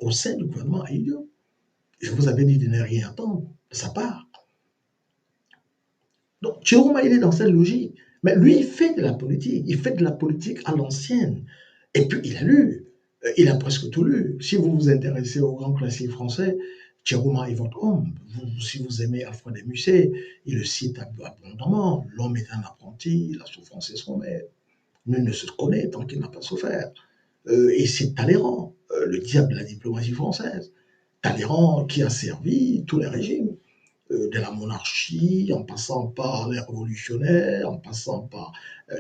au sein du gouvernement Aïdio. Je vous avais dit de ne rien attendre de sa part. Donc, Chiroma, il est dans cette logique. Mais lui, il fait de la politique. Il fait de la politique à l'ancienne. Et puis, il a lu. Il a presque tout lu. Si vous vous intéressez aux grands classiques français, Chiroma est votre homme. Si vous aimez Alfred de Musset, il le cite abondamment. L'homme est un apprenti, la souffrance est son maître. Nul ne se connaît tant qu'il n'a pas souffert. Et c'est Talleyrand, le diable de la diplomatie française. Talleyrand qui a servi tous les régimes de la monarchie, en passant par les révolutionnaires, en passant par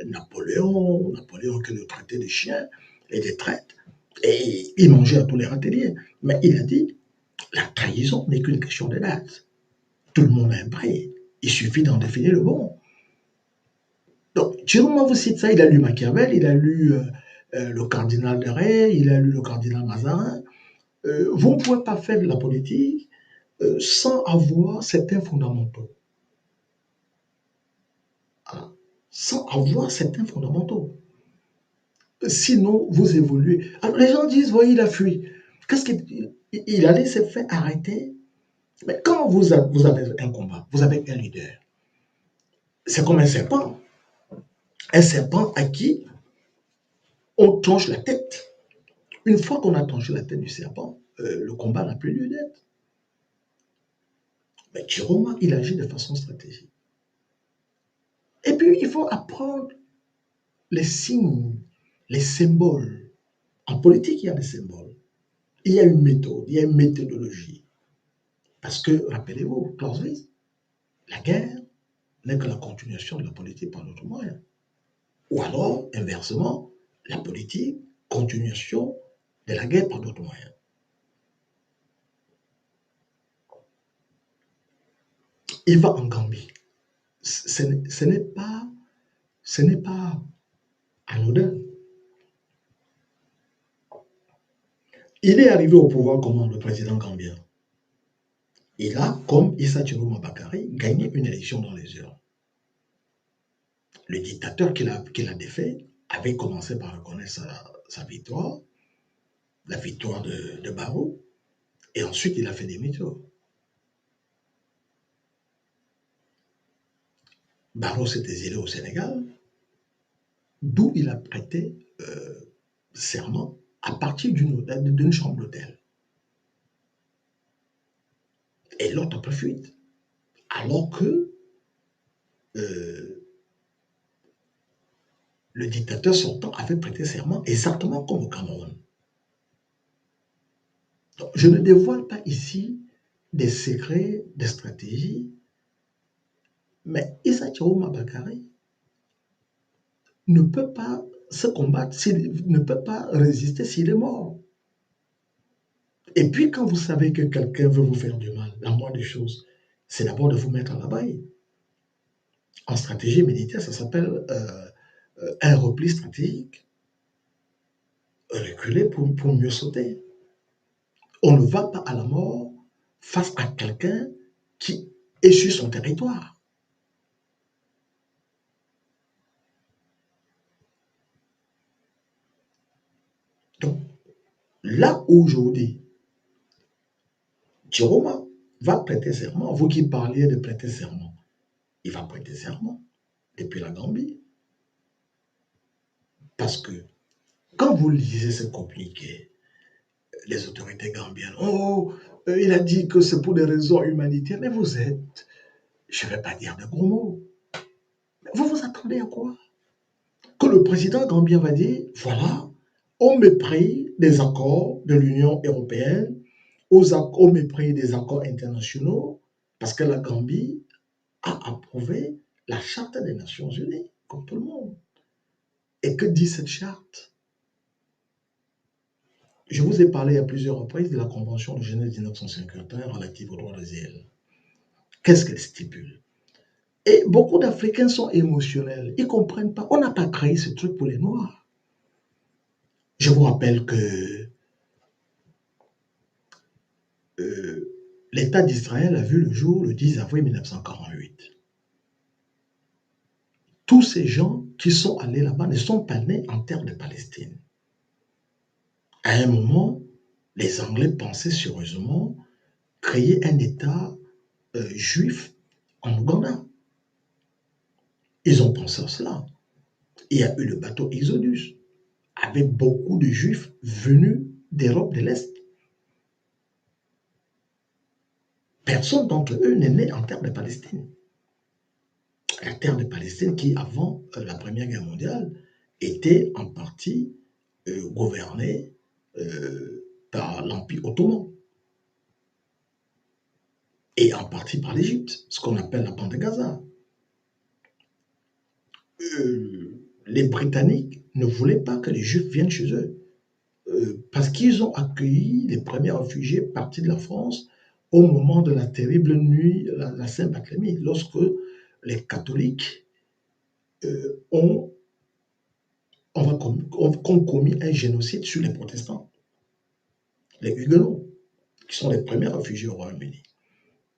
Napoléon qui le traitait des chiens et des traites, et il mangeait à tous les râteliers. Mais il a dit, la trahison n'est qu'une question de date. Tout le monde a un prix. Il suffit d'en définir le bon. Donc, Chiroma vous cite ça, il a lu Machiavel, il a lu le cardinal de Rais, il a lu le cardinal Mazarin. Vous ne pouvez pas faire de la politique sans avoir certains fondamentaux. Voilà. Sans avoir certains fondamentaux. Sinon, vous évoluez. Alors, les gens disent, voyez, il a fui. Qu'est-ce qu'il allait se faire arrêter? Mais quand vous avez un combat, vous avez un leader, c'est comme un serpent. Un serpent à qui on tranche la tête. Une fois qu'on a tranché la tête du serpent, le combat n'a plus lieu d'être. Mais Chiroma, il agit de façon stratégique. Et puis, il faut apprendre les signes, les symboles. En politique, il y a des symboles. Il y a une méthode, il y a une méthodologie. Parce que, rappelez-vous, Clausewitz, la guerre n'est que la continuation de la politique par d'autres moyens. Ou alors, inversement, la politique, continuation de la guerre par d'autres moyens. Il va en Gambie. Ce n'est pas anodin. Il est arrivé au pouvoir comment, le président gambien? Il a, comme Issa Chiroma Bakary, gagné une élection dans les urnes. Le dictateur qu'il a défait avait commencé par reconnaître sa victoire, la victoire de Barrow, et ensuite il a fait demi-tour. Barrow s'est exilé au Sénégal, d'où il a prêté serment à partir d'une chambre d'hôtel. Et l'autre a pris fuite. Alors que le dictateur sortant avait prêté serment exactement comme au Cameroun. Donc, je ne dévoile pas ici des secrets, des stratégies, mais Issa Chiroma Bakary ne peut pas se combattre, ne peut pas résister s'il est mort. Et puis, quand vous savez que quelqu'un veut vous faire du mal, la moindre des choses, c'est d'abord de vous mettre à l'abri. En stratégie militaire, ça s'appelle un repli stratégique. Reculer pour mieux sauter. On ne va pas à la mort face à quelqu'un qui est sur son territoire. Donc, là aujourd'hui, Chiroma va prêter serment. Vous qui parliez de prêter serment, il va prêter serment depuis la Gambie. Parce que quand vous lisez ce communiqué, les autorités gambiennes, oh, il a dit que c'est pour des raisons humanitaires, mais vous êtes, je ne vais pas dire de gros mots, mais vous vous attendez à quoi? Que le président gambien va dire, voilà, au mépris des accords de l'Union européenne, au mépris des accords internationaux, parce que la Gambie a approuvé la charte des Nations Unies, comme tout le monde. Et que dit cette charte? Je vous ai parlé à plusieurs reprises de la Convention de Genève 1951 relative aux droits des îles. Qu'est-ce qu'elle stipule? Et beaucoup d'Africains sont émotionnels. Ils ne comprennent pas. On n'a pas créé ce truc pour les Noirs. Je vous rappelle que l'État d'Israël a vu le jour le 10 avril 1948. Tous ces gens qui sont allés là-bas ne sont pas nés en terre de Palestine. À un moment, les Anglais pensaient sérieusement créer un État juif en Ouganda. Ils ont pensé à cela. Il y a eu le bateau Exodus, avec beaucoup de juifs venus d'Europe de l'Est. Personne d'entre eux n'est né en terre de Palestine. La terre de Palestine qui, avant la Première Guerre mondiale, était en partie gouvernée par l'Empire ottoman et en partie par l'Égypte, ce qu'on appelle la bande de Gaza. Les Britanniques ne voulaient pas que les Juifs viennent chez eux parce qu'ils ont accueilli les premiers réfugiés partis de la France au moment de la terrible nuit, la Saint-Barthélemy, lorsque les catholiques ont commis un génocide sur les protestants, les Huguenots, qui sont les premiers réfugiés au Royaume-Uni.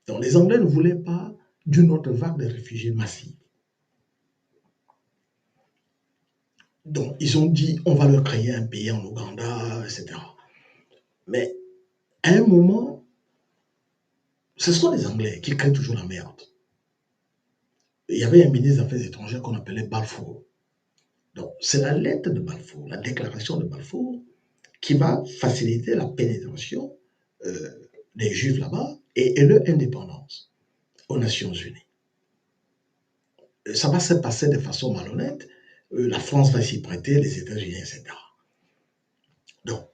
Donc les Anglais ne voulaient pas d'une autre vague de réfugiés massifs. Donc ils ont dit, on va leur créer un pays en Ouganda, etc. Mais à un moment, ce sont les Anglais qui créent toujours la merde. Il y avait un ministre des Affaires étrangères qu'on appelait Balfour. Donc c'est la lettre de Balfour, la déclaration de Balfour, qui va faciliter la pénétration des Juifs là-bas et leur indépendance aux Nations Unies. Ça va se passer de façon malhonnête. La France va s'y prêter, les États-Unis, etc. Donc,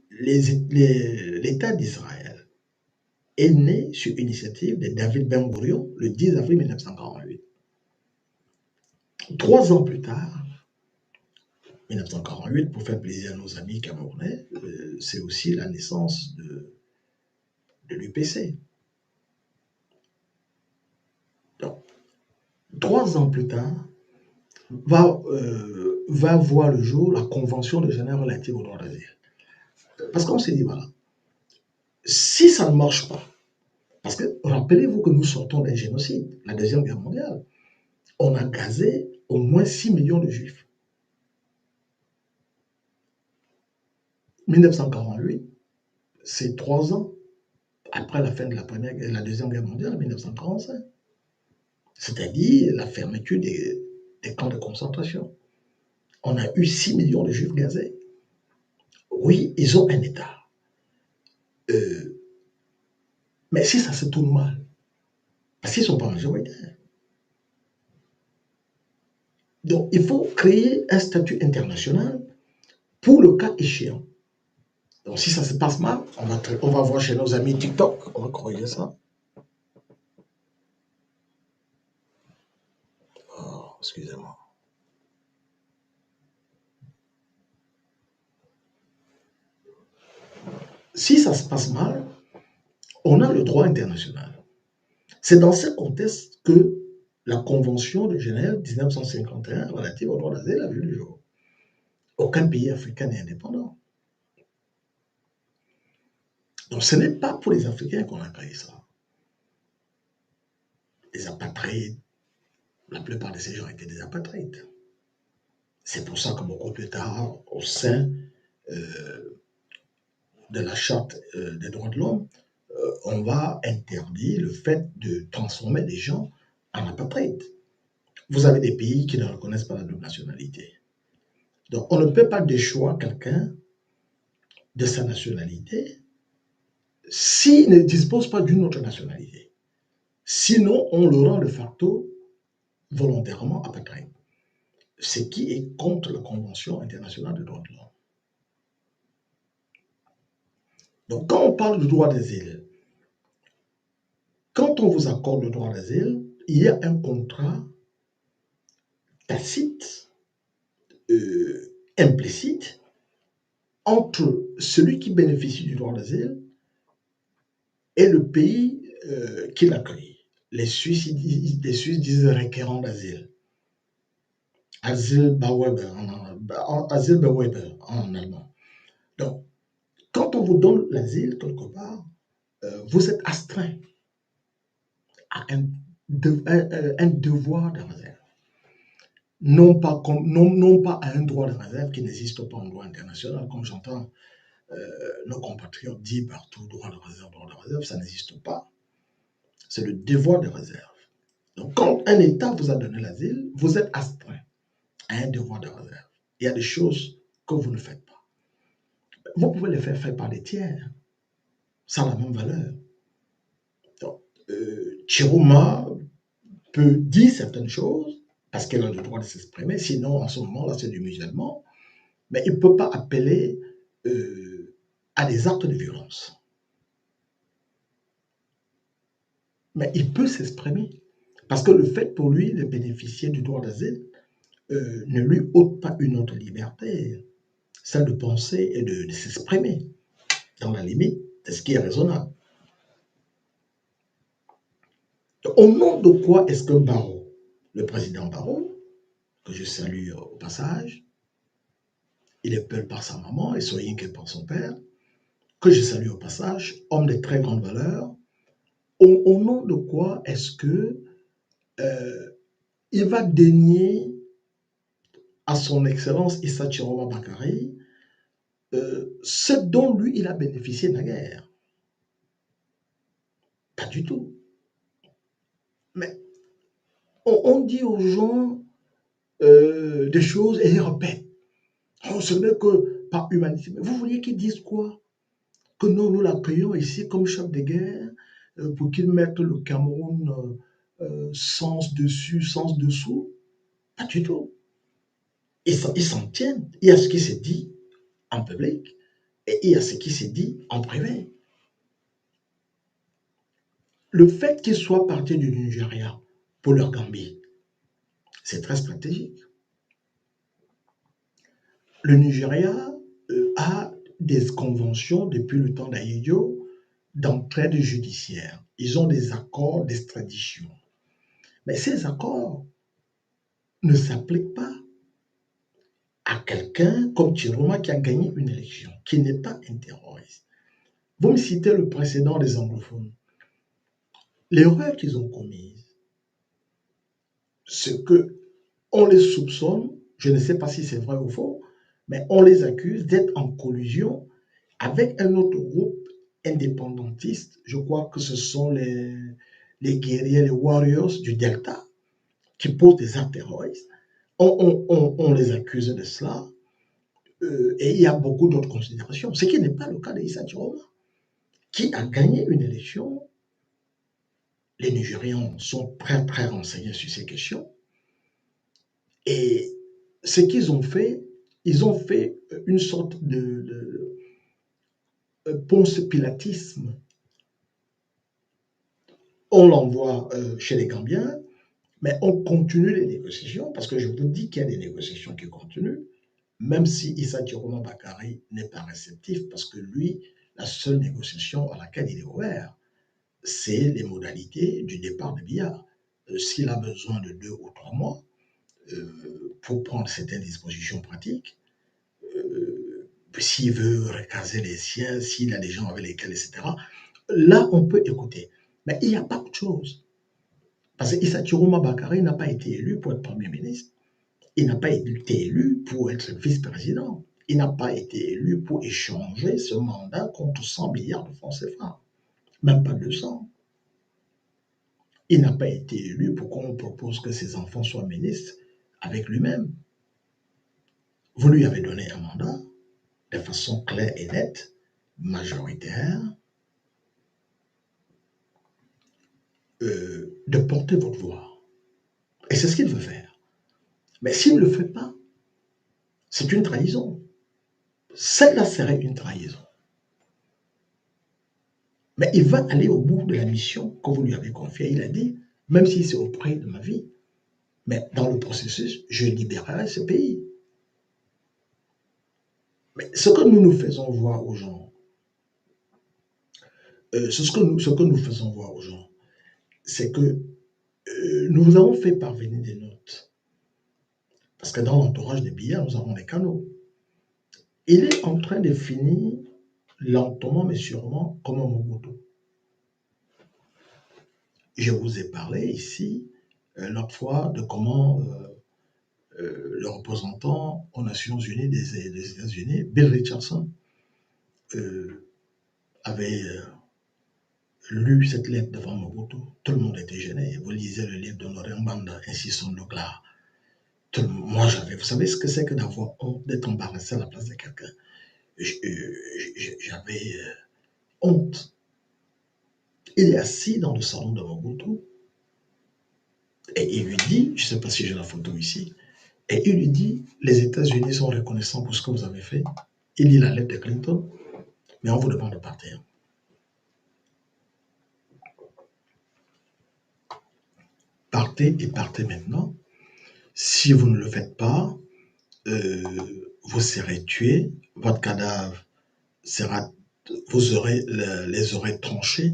l'État d'Israël est né sur initiative de David Ben Gourion le 10 avril 1948. 3 ans plus tard, 1948, pour faire plaisir à nos amis camerounais, c'est aussi la naissance de l'UPC. Donc, 3 ans plus tard, va voir le jour la Convention de Genève relative aux droits d'asile. Parce qu'on s'est dit, voilà, si ça ne marche pas, parce que rappelez-vous que nous sortons d'un génocide, la Deuxième Guerre mondiale, on a gazé au moins 6 millions de Juifs. 1948, c'est 3 ans après la fin de la Deuxième Guerre mondiale, 1945. C'est-à-dire la fermeture des camps de concentration. On a eu 6 millions de Juifs gazés. Oui, ils ont un État. Mais si ça se tourne mal, parce qu'ils ne sont pas majoritaires. Donc, il faut créer un statut international pour le cas échéant. Donc, si ça se passe mal, on va voir chez nos amis TikTok, on va corriger ça. Oh, excusez-moi. Si ça se passe mal, on a le droit international. C'est dans ce contexte que la Convention de Genève 1951 relative aux droits d'asile a vu le jour. Aucun pays africain n'est indépendant. Donc ce n'est pas pour les Africains qu'on a créé ça. Les apatrides, la plupart de ces gens étaient des apatrides. C'est pour ça que beaucoup plus tard, au sein de la Charte des droits de l'homme, on va interdire le fait de transformer des gens en apatrides. Vous avez des pays qui ne reconnaissent pas la double nationalité. Donc on ne peut pas déchoir quelqu'un de sa nationalité s'il ne dispose pas d'une autre nationalité. Sinon, on le rend de facto volontairement apatride, ce qui est contre la Convention internationale des droits de l'homme. Donc, quand on parle du droit d'asile, quand on vous accorde le droit d'asile, il y a un contrat tacite, implicite, entre celui qui bénéficie du droit d'asile et le pays qui l'accueille. Les Suisses disent requérant d'asile. Asylbewerber en allemand. Donc, quand on vous donne l'asile quelque part, vous êtes astreint à un devoir de réserve. Non pas à un droit de réserve qui n'existe pas en droit international, comme j'entends nos compatriotes dire partout droit de réserve, ça n'existe pas. C'est le devoir de réserve. Donc, quand un État vous a donné l'asile, vous êtes astreint à un devoir de réserve. Il y a des choses que vous ne faites pas. Vous pouvez les faire par des tiers, sans la même valeur. Donc, Chiroma peut dire certaines choses parce qu'elle a le droit de s'exprimer, sinon en ce moment-là c'est du musulman, mais il ne peut pas appeler à des actes de violence. Mais il peut s'exprimer parce que le fait pour lui de bénéficier du droit d'asile ne lui ôte pas une autre liberté, celle de penser et de s'exprimer dans la limite de ce qui est raisonnable. Au nom de quoi est-ce que Barrot, le président Barrot, que je salue au passage, il est Peul par sa maman et Soyinke par son père, que je salue au passage, homme de très grande valeur, au nom de quoi est-ce que il va dénier à son excellence Issa Chiroma Bakary ce dont lui il a bénéficié naguère? Pas du tout. Mais on dit aux gens des choses et ils répètent. Ce n'est que par humanité. Mais vous vouliez qu'ils disent quoi? Que non, nous l'accueillons ici comme chef de guerre pour qu'il mette le Cameroun sens dessus, sens dessous? Pas du tout. Ils s'en tiennent. Il y a ce qui s'est dit en public et il y a ce qui s'est dit en privé. Le fait qu'ils soient partis du Nigeria pour leur Gambie, c'est très stratégique. Le Nigeria a des conventions depuis le temps d'Aïdjo d'entraide judiciaire. Ils ont des accords d'extradition. Mais ces accords ne s'appliquent pas à quelqu'un comme Chiroma qui a gagné une élection, qui n'est pas un terroriste. Vous me citez le précédent des anglophones. L'erreur qu'ils ont commise, c'est que on les soupçonne, je ne sais pas si c'est vrai ou faux, mais on les accuse d'être en collusion avec un autre groupe indépendantiste. Je crois que ce sont les guerriers, les warriors du Delta, qui posent des actes terroristes. On les accuse de cela. Et il y a beaucoup d'autres considérations, ce qui n'est pas le cas d'Issa Chiroma, qui a gagné une élection. Les Nigérians sont très, très renseignés sur ces questions. Et ce qu'ils ont fait, ils ont fait une sorte de ponce-pilatisme. On l'envoie chez les Gambiens, mais on continue les négociations, parce que je vous dis qu'il y a des négociations qui continuent, même si Issa Chiroma Bakary n'est pas réceptif, parce que lui, la seule négociation à laquelle il est ouvert, c'est les modalités du départ de Biya. S'il a besoin de 2 ou 3 mois pour prendre certaines dispositions pratiques, s'il veut recaser les siens, s'il a des gens avec lesquels, etc., là, on peut écouter. Mais il n'y a pas autre chose. Parce que Issa Chiroma Bakary n'a pas été élu pour être Premier ministre. Il n'a pas été élu pour être vice-président. Il n'a pas été élu pour échanger ce mandat contre 100 milliards de francs CFA. Même pas 200. Il n'a pas été élu pour qu'on propose que ses enfants soient ministres avec lui-même. Vous lui avez donné un mandat de façon claire et nette, majoritaire, de porter votre voix. Et c'est ce qu'il veut faire. Mais s'il ne le fait pas, c'est une trahison. Celle-là serait une trahison. Mais il va aller au bout de la mission que vous lui avez confiée. Il a dit, même si c'est au prix de ma vie, mais dans le processus, je libérerai ce pays. Mais ce que nous nous faisons voir aux gens, ce que nous faisons voir aux gens, c'est que nous vous avons fait parvenir des notes. Parce que dans l'entourage des billets, nous avons des canaux. Il est en train de finir lentement mais sûrement comme un Mobutu. Je vous ai parlé ici l'autre fois de comment le représentant aux Nations Unies des États-Unis, Bill Richardson, euh, avait lu cette lettre devant Mobutu. Tout le monde était gêné. Vous lisez le livre d'Honoré Mbanda, Ainsi sonne le glas. Moi, vous savez ce que c'est que d'avoir honte, d'être embarrassé à la place de quelqu'un. J'avais honte. Il est assis dans le salon de Mobutu et il lui dit, je ne sais pas si j'ai la photo ici, et il lui dit, les États-Unis sont reconnaissants pour ce que vous avez fait. Il lit la lettre de Clinton, mais on vous demande de partir. Partez et partez maintenant. Si vous ne le faites pas, vous serez tué, votre cadavre sera, vous aurez les oreilles tranchées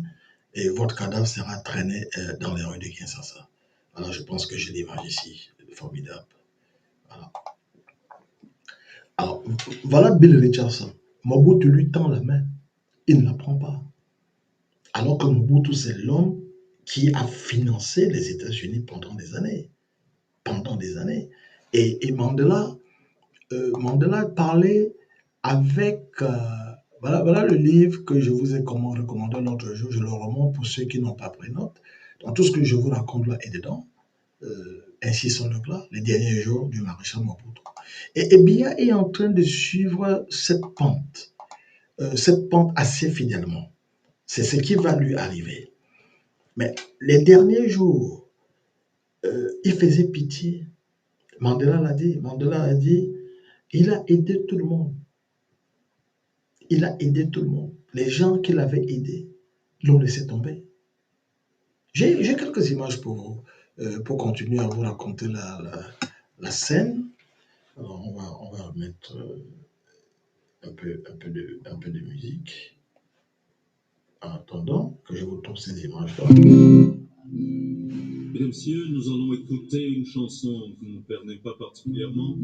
et votre cadavre sera traîné dans les rues de Kinshasa. Alors je pense que j'ai l'image ici, formidable. Voilà. Alors voilà Bill Richardson. Mobutu lui tend la main, il ne la prend pas. Alors que Mobutu, c'est l'homme qui a financé les États-Unis pendant des années. Pendant des années. Et Mandela parlait avec... voilà le livre que je vous ai recommandé l'autre jour. Je le remonte pour ceux qui n'ont pas pris note. Donc tout ce que je vous raconte là est dedans. Ainsi sont les derniers jours du maréchal Mobutu. Et Biya est en train de suivre cette pente assez fidèlement. C'est ce qui va lui arriver. Mais les derniers jours, il faisait pitié. Mandela l'a dit. Mandela a dit, il a aidé tout le monde. Il a aidé tout le monde. Les gens qu'il avait aidés l'ont laissé tomber. J'ai quelques images pour vous, pour continuer à vous raconter la scène. Alors, on va mettre un peu de musique en attendant que je vous trouve ces images-là. Mesdames, Messieurs, nous allons écouter une chanson que mon père n'aime pas particulièrement.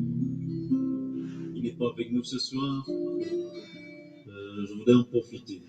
Il n'est pas avec nous ce soir. Je voudrais en profiter.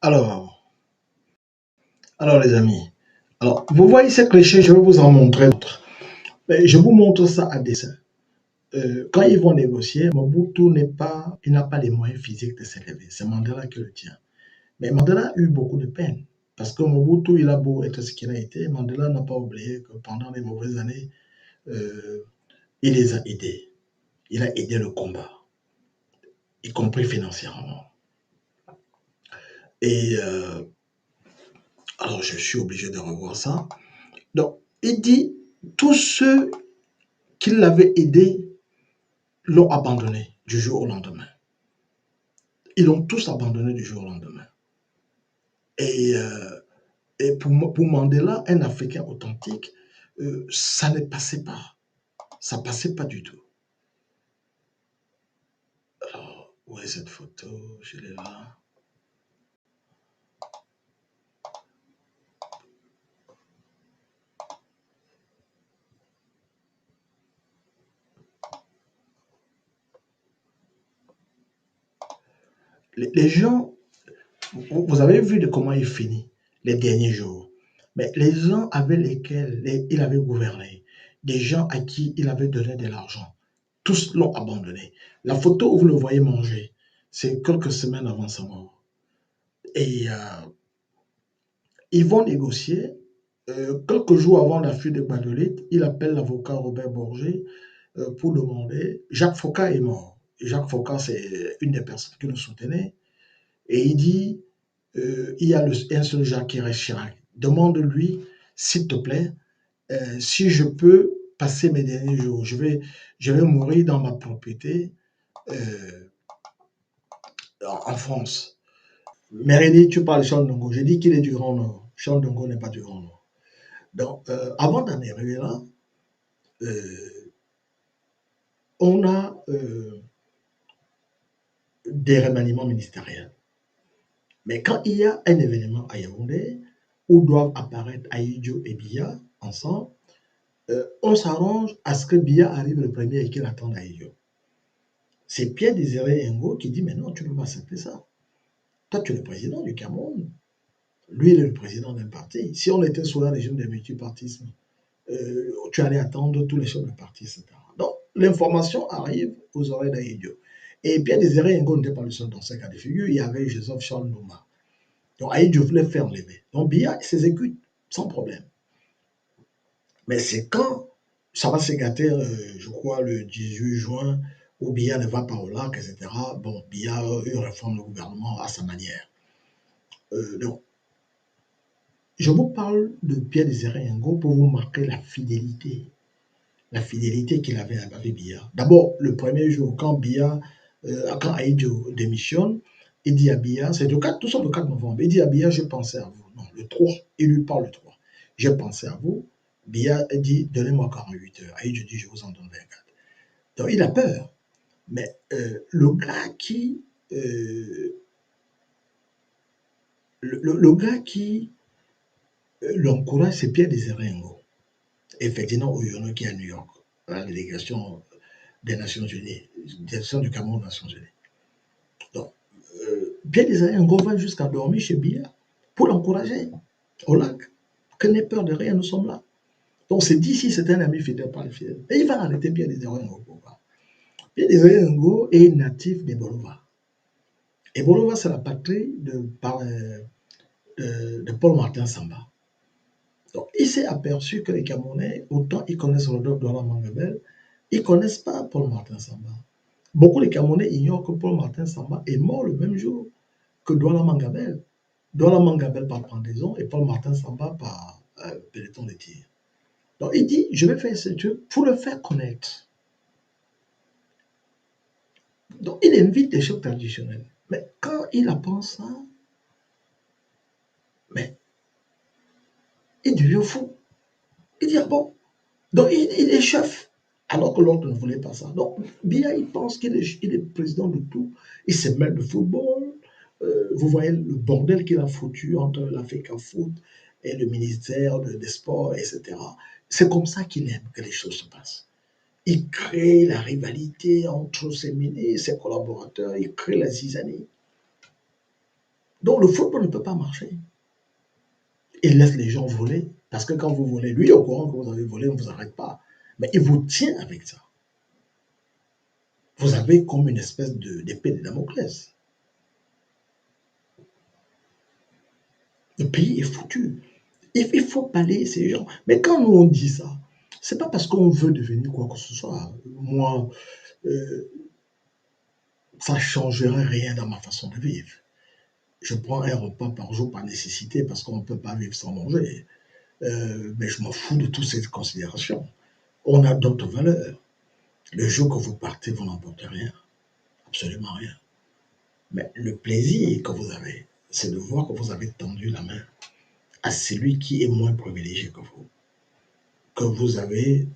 Alors, alors les amis, alors vous voyez ces clichés, je vais vous en montrer d'autres. Mais je vous montre ça à dessein. Quand ils vont négocier, Mobutu il n'a pas les moyens physiques de s'élever. C'est Mandela qui le tient. Mais Mandela a eu beaucoup de peine. Parce que Mobutu, il a beau être ce qu'il a été, Mandela n'a pas oublié que pendant les mauvaises années, euh, il les a aidés. Il a aidé le combat, y compris financièrement. Et alors, je suis obligé de revoir ça. Donc, il dit, tous ceux qui l'avaient aidé l'ont abandonné du jour au lendemain. Ils l'ont tous abandonné du jour au lendemain. Et, euh, et pour Mandela, un Africain authentique, ça ne passait pas. Ça passait pas du tout. Alors, où est cette photo? Je l'ai là. Les gens, vous avez vu de comment il finit les derniers jours. Mais les gens avec lesquels il avait gouverné, des gens à qui il avait donné de l'argent, tous l'ont abandonné. La photo où vous le voyez manger, c'est quelques semaines avant sa mort. Et ils vont négocier. Quelques jours avant la fuite de Guadeloupe, il appelle l'avocat Robert Borgé pour demander. Jacques Faucard est mort. Jacques Faucard, c'est une des personnes qui le soutenait. Et il dit il y a un seul Jacques qui reste Chirac. Demande-lui, s'il te plaît, si je peux passer mes derniers jours. Je vais mourir dans ma propriété euh, en France. Mérédie, tu parles de Charles Ndongo. Je dis qu'il est du Grand Nord. Charles Ndongo n'est pas du Grand Nord. Donc, avant d'en arriver là, euh, on a des remaniements ministériels. Mais quand il y a un événement à Yaoundé où doivent apparaître Aïdjo et Biya ensemble, on s'arrange à ce que Biya arrive le premier et qu'il attende Aïdjo. C'est Pierre Désiré Ngo qui dit mais non, tu ne peux pas accepter ça. Toi, tu es le président du Cameroun. Lui, il est le président d'un parti. Si on était sous la régime du multipartisme, tu allais attendre tous les chefs de parti, etc. Donc, l'information arrive aux oreilles d'Aïdjo. Et Pierre Désiré Ngo n'était pas le seul dans ce cas de figure. Il y avait Joseph Charles Nouma. Donc, Aïdjo voulait faire enlever. Donc, Biya s'exécute sans problème. Mais c'est quand ça va se gâter, je crois, le 18 juin, où Biya ne va pas au lac, etc. Bon, Biya, il réforme le gouvernement à sa manière. Donc, je vous parle de Pierre Désiré Ngo pour vous marquer la fidélité qu'il avait avec Biya. D'abord, le premier jour, quand Aïdjo démissionne, il dit à Biya, c'est tout ça le 4 novembre, il dit à Biya, je pensais à vous. Non, le 3, il lui parle le 3. J'ai pensé à vous. Biya dit, donnez-moi 48 heures. Aïdjo dit, je vous en donne 24. Donc, il a peur. Mais le gars le gars qui l'encourage, c'est Pierre Désiré Ngo. Effectivement, Oyono qui est à New York, à la délégation des Nations Unies, délégation du Cameroun aux Nations Unies. Donc, Pierre Désiré Ngo va jusqu'à dormir chez Biya pour l'encourager au lac. Que n'ait peur de rien, nous sommes là. Donc, c'est d'ici, c'est un ami fidèle, pas le fidèle. Et il va arrêter Pierre Désiré Ngo. Pierre Désiré Ngo est natif de Bolova. Et Bolova, c'est la patrie de Paul Martin Samba. Donc, il s'est aperçu que les Camerounais, autant ils connaissent Rodolphe Douala Mangabel, ils ne connaissent pas Paul Martin Samba. Beaucoup de Camerounais ignorent que Paul Martin Samba est mort le même jour que Douala Mangabel. Douala Mangabel par pendaison et Paul Martin Samba par peloton de tir. Donc, il dit, je vais faire ce truc pour le faire connaître. Donc, il invite des chefs traditionnels. Mais quand il apprend ça, mais il devient fou. Il dit, ah bon, donc il est chef, alors que l'autre ne voulait pas ça. Donc Biya, il pense il est président de tout. Il se mêle de football. Vous voyez le bordel qu'il a foutu entre l'Africa Foot et le ministère des Sports, etc. C'est comme ça qu'il aime que les choses se passent. Il crée la rivalité entre ses ministres, ses collaborateurs, il crée la zizanie. Donc le football ne peut pas marcher. Il laisse les gens voler, parce que quand vous volez, lui, au courant que vous avez volé, on ne vous arrête pas. Mais il vous tient avec ça. Vous avez comme une espèce d'épée de Damoclès. Le pays est foutu. Il faut balayer ces gens. Mais quand nous on dit ça, c'est pas parce qu'on veut devenir quoi que ce soit. Moi, ça ne changerait rien dans ma façon de vivre. Je prends un repas par jour par nécessité parce qu'on ne peut pas vivre sans manger. Mais je m'en fous de toutes ces considérations. On a d'autres valeurs. Le jour que vous partez, vous n'emportez rien. Absolument rien. Mais le plaisir que vous avez, c'est de voir que vous avez tendu la main à celui qui est moins privilégié que vous avez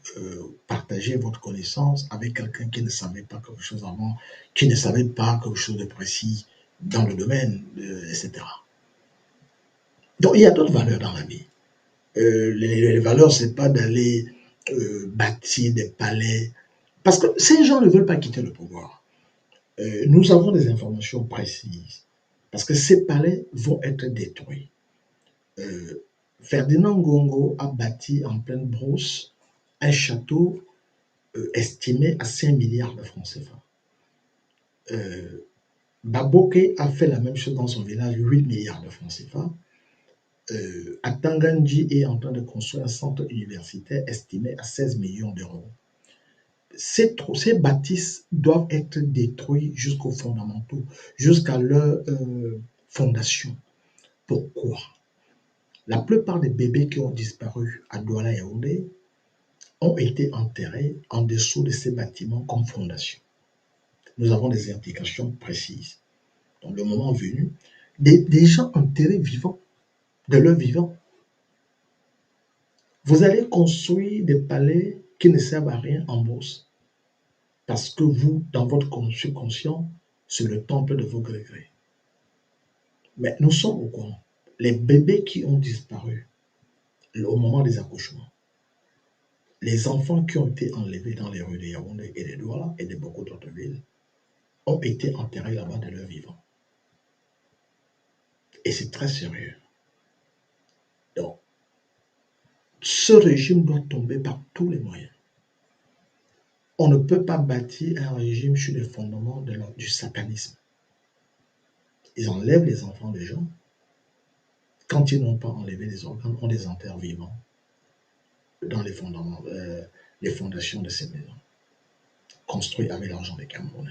partagé votre connaissance avec quelqu'un qui ne savait pas quelque chose avant, qui ne savait pas quelque chose de précis dans le domaine, etc. Donc il y a d'autres valeurs dans la vie. Les valeurs, c'est pas d'aller bâtir des palais, parce que ces gens ne veulent pas quitter le pouvoir. Nous avons des informations précises, parce que ces palais vont être détruits. Euh, Ferdinand Ngongo a bâti en pleine brousse un château estimé à 5 milliards de francs CFA. Baboke a fait la même chose dans son village, 8 milliards de francs CFA. Atanganji est en train de construire un centre universitaire estimé à 16 millions d'euros. Ces bâtisses doivent être détruites jusqu'aux fondamentaux, jusqu'à leur fondation. Pourquoi? La plupart des bébés qui ont disparu à Douala et Yaoundé ont été enterrés en dessous de ces bâtiments comme fondation. Nous avons des indications précises. Donc, le moment venu, des gens enterrés vivants, de leur vivant. Vous allez construire des palais qui ne servent à rien en bourse. Parce que vous, dans votre subconscient, c'est le temple de vos gré-grés. Mais nous sommes au courant. Les bébés qui ont disparu au moment des accouchements, les enfants qui ont été enlevés dans les rues de Yaoundé et de Douala et de beaucoup d'autres villes, ont été enterrés là-bas de leur vivant. Et c'est très sérieux. Donc, ce régime doit tomber par tous les moyens. On ne peut pas bâtir un régime sur les fondements du satanisme. Ils enlèvent les enfants des gens. Quand ils n'ont pas enlevé les organes, on les enterre vivants dans les fondations de ces maisons, construites avec l'argent des Camerounais.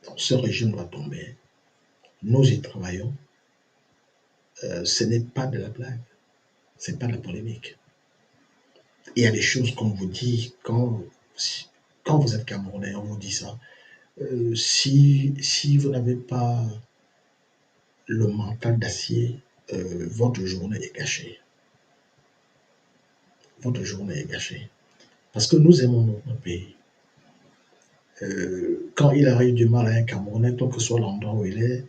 Donc ce régime doit tomber. Nous y travaillons. Ce n'est pas de la blague. Ce n'est pas de la polémique. Il y a des choses qu'on vous dit quand vous êtes Camerounais, on vous dit ça. Si vous n'avez pas le mental d'acier, votre journée est gâchée. Votre journée est gâchée. Parce que nous aimons notre pays. Quand il arrive du mal à un Camerounais, quel que soit l'endroit où il est,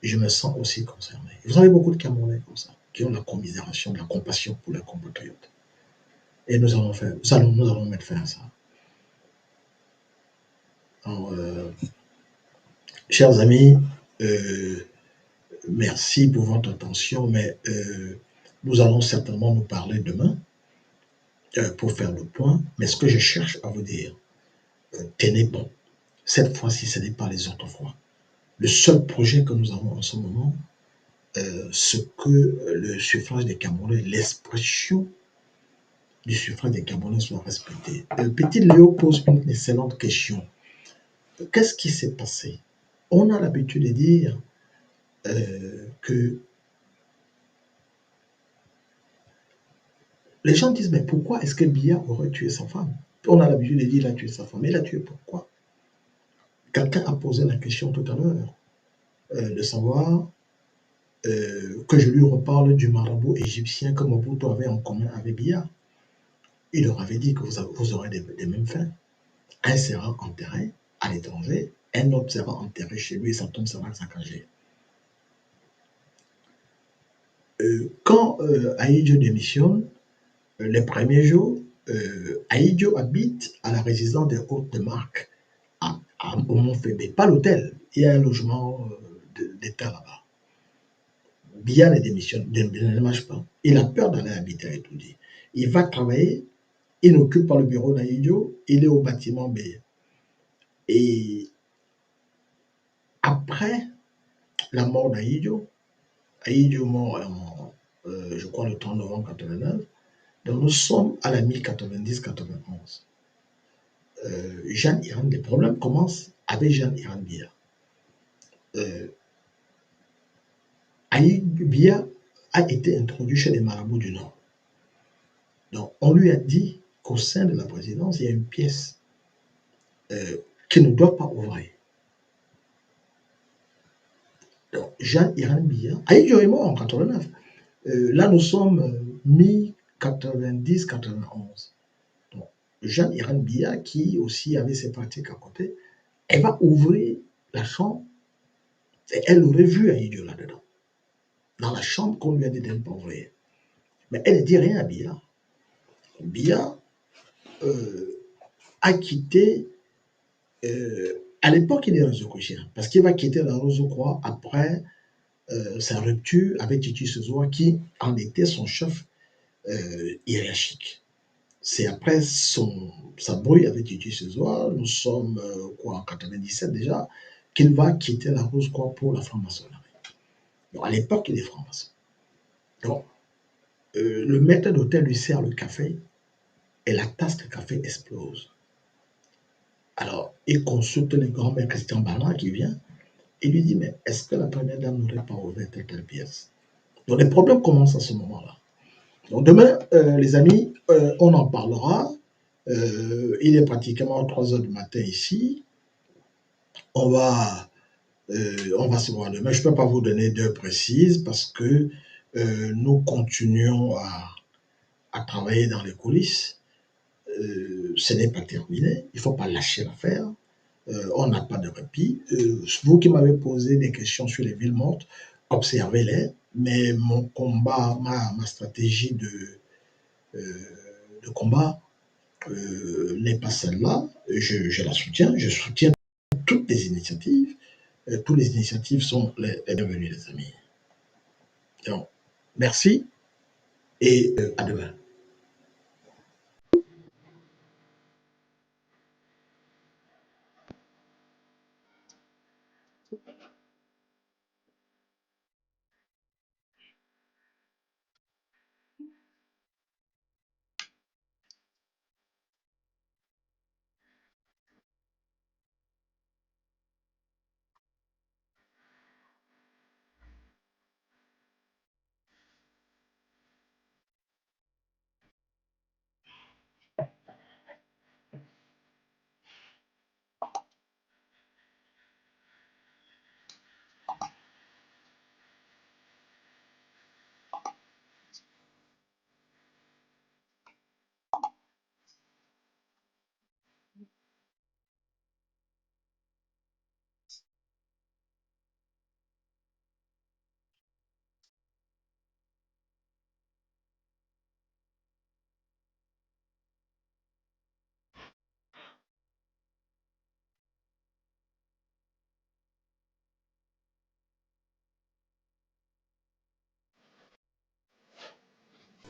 je me sens aussi concerné. Vous avez beaucoup de Camerounais comme ça, qui ont la commisération, la compassion pour leurs compatriotes. Et nous allons mettre fin à ça. Alors, chers amis, merci pour votre attention, mais nous allons certainement nous parler demain pour faire le point. Mais ce que je cherche à vous dire, tenez bon. Cette fois-ci, ce n'est pas les autres fois. Le seul projet que nous avons en ce moment, c'est que le suffrage des Camerounais, l'expression du suffrage des Camerounais soit respectée. Petit Léo pose une excellente question. Qu'est-ce qui s'est passé? On a l'habitude de dire que les gens disent, mais pourquoi est-ce que Biya aurait tué sa femme? On a l'habitude de dire, il a tué sa femme. Mais il a tué pourquoi? Quelqu'un a posé la question tout à l'heure, de savoir que je lui reparle du marabout égyptien que Mobutu avait en commun avec Biya. Il leur avait dit que vous aurez des mêmes fins. Un sera enterré à l'étranger, un autre sera enterré chez lui et sa tombe sera saccagée. Quand Aïdjo démissionne, les premiers jours, Aïdjo habite à la résidence des Hôtes de Marque, au Mont-Fébé, pas l'hôtel. Il y a un logement d'État là-bas. Biya ne marche pas. Il a peur d'aller habiter à Etoudi. Il va travailler, il n'occupe pas le bureau d'Aïdjo, il est au bâtiment B. Et après la mort d'Aïdjo, Aïdjo mort je crois le 30 novembre 89, donc nous sommes à la mi-90-91. Jeanne Iran, les problèmes commencent avec Jeanne Iran Biya. Biya a été introduit chez les marabouts du Nord. Donc, on lui a dit qu'au sein de la présidence, il y a une pièce qui ne doit pas ouvrir. Donc, Jeanne Iran Biya, Aïdjo est mort en 89. Là, nous sommes mi-90-91. Donc, Jeanne Iran Biya, qui aussi avait ses pratiques à côté, elle va ouvrir la chambre et elle aurait vu Aïdjo là-dedans, dans la chambre qu'on lui a dit de ne pas ouvrir. Mais elle ne dit rien à Biya. Biya a quitté, à l'époque, il est Rosocrochien, parce qu'il va quitter la Rosocroix après sa rupture avec Titi Sezoua, qui en était son chef hiérarchique. C'est après sa brouille avec Titi Sezoua, nous sommes en 97 déjà, qu'il va quitter la Rosocroix pour la franc-maçonnerie. Donc, à l'époque, il est franc-maçon. Donc, le maître d'hôtel lui sert le café et la tasse de café explose. Alors, il consulte le grand-mère Christian Barnard qui vient et lui dit, mais est-ce que la première dame n'aurait pas ouvert telle pièce? Donc, les problèmes commencent à ce moment-là. Donc, demain, les amis, on en parlera. Il est pratiquement 3 heures du matin ici. On va se voir demain. Je ne peux pas vous donner d'heure précise parce que nous continuons à travailler dans les coulisses. Ce n'est pas terminé. Il ne faut pas lâcher l'affaire. On n'a pas de répit. Vous qui m'avez posé des questions sur les villes mortes, observez-les. Mais mon combat, ma stratégie de combat n'est pas celle-là. Je la soutiens. Je soutiens toutes les initiatives. Toutes les initiatives sont les bienvenues, les amis. Donc, merci et à demain.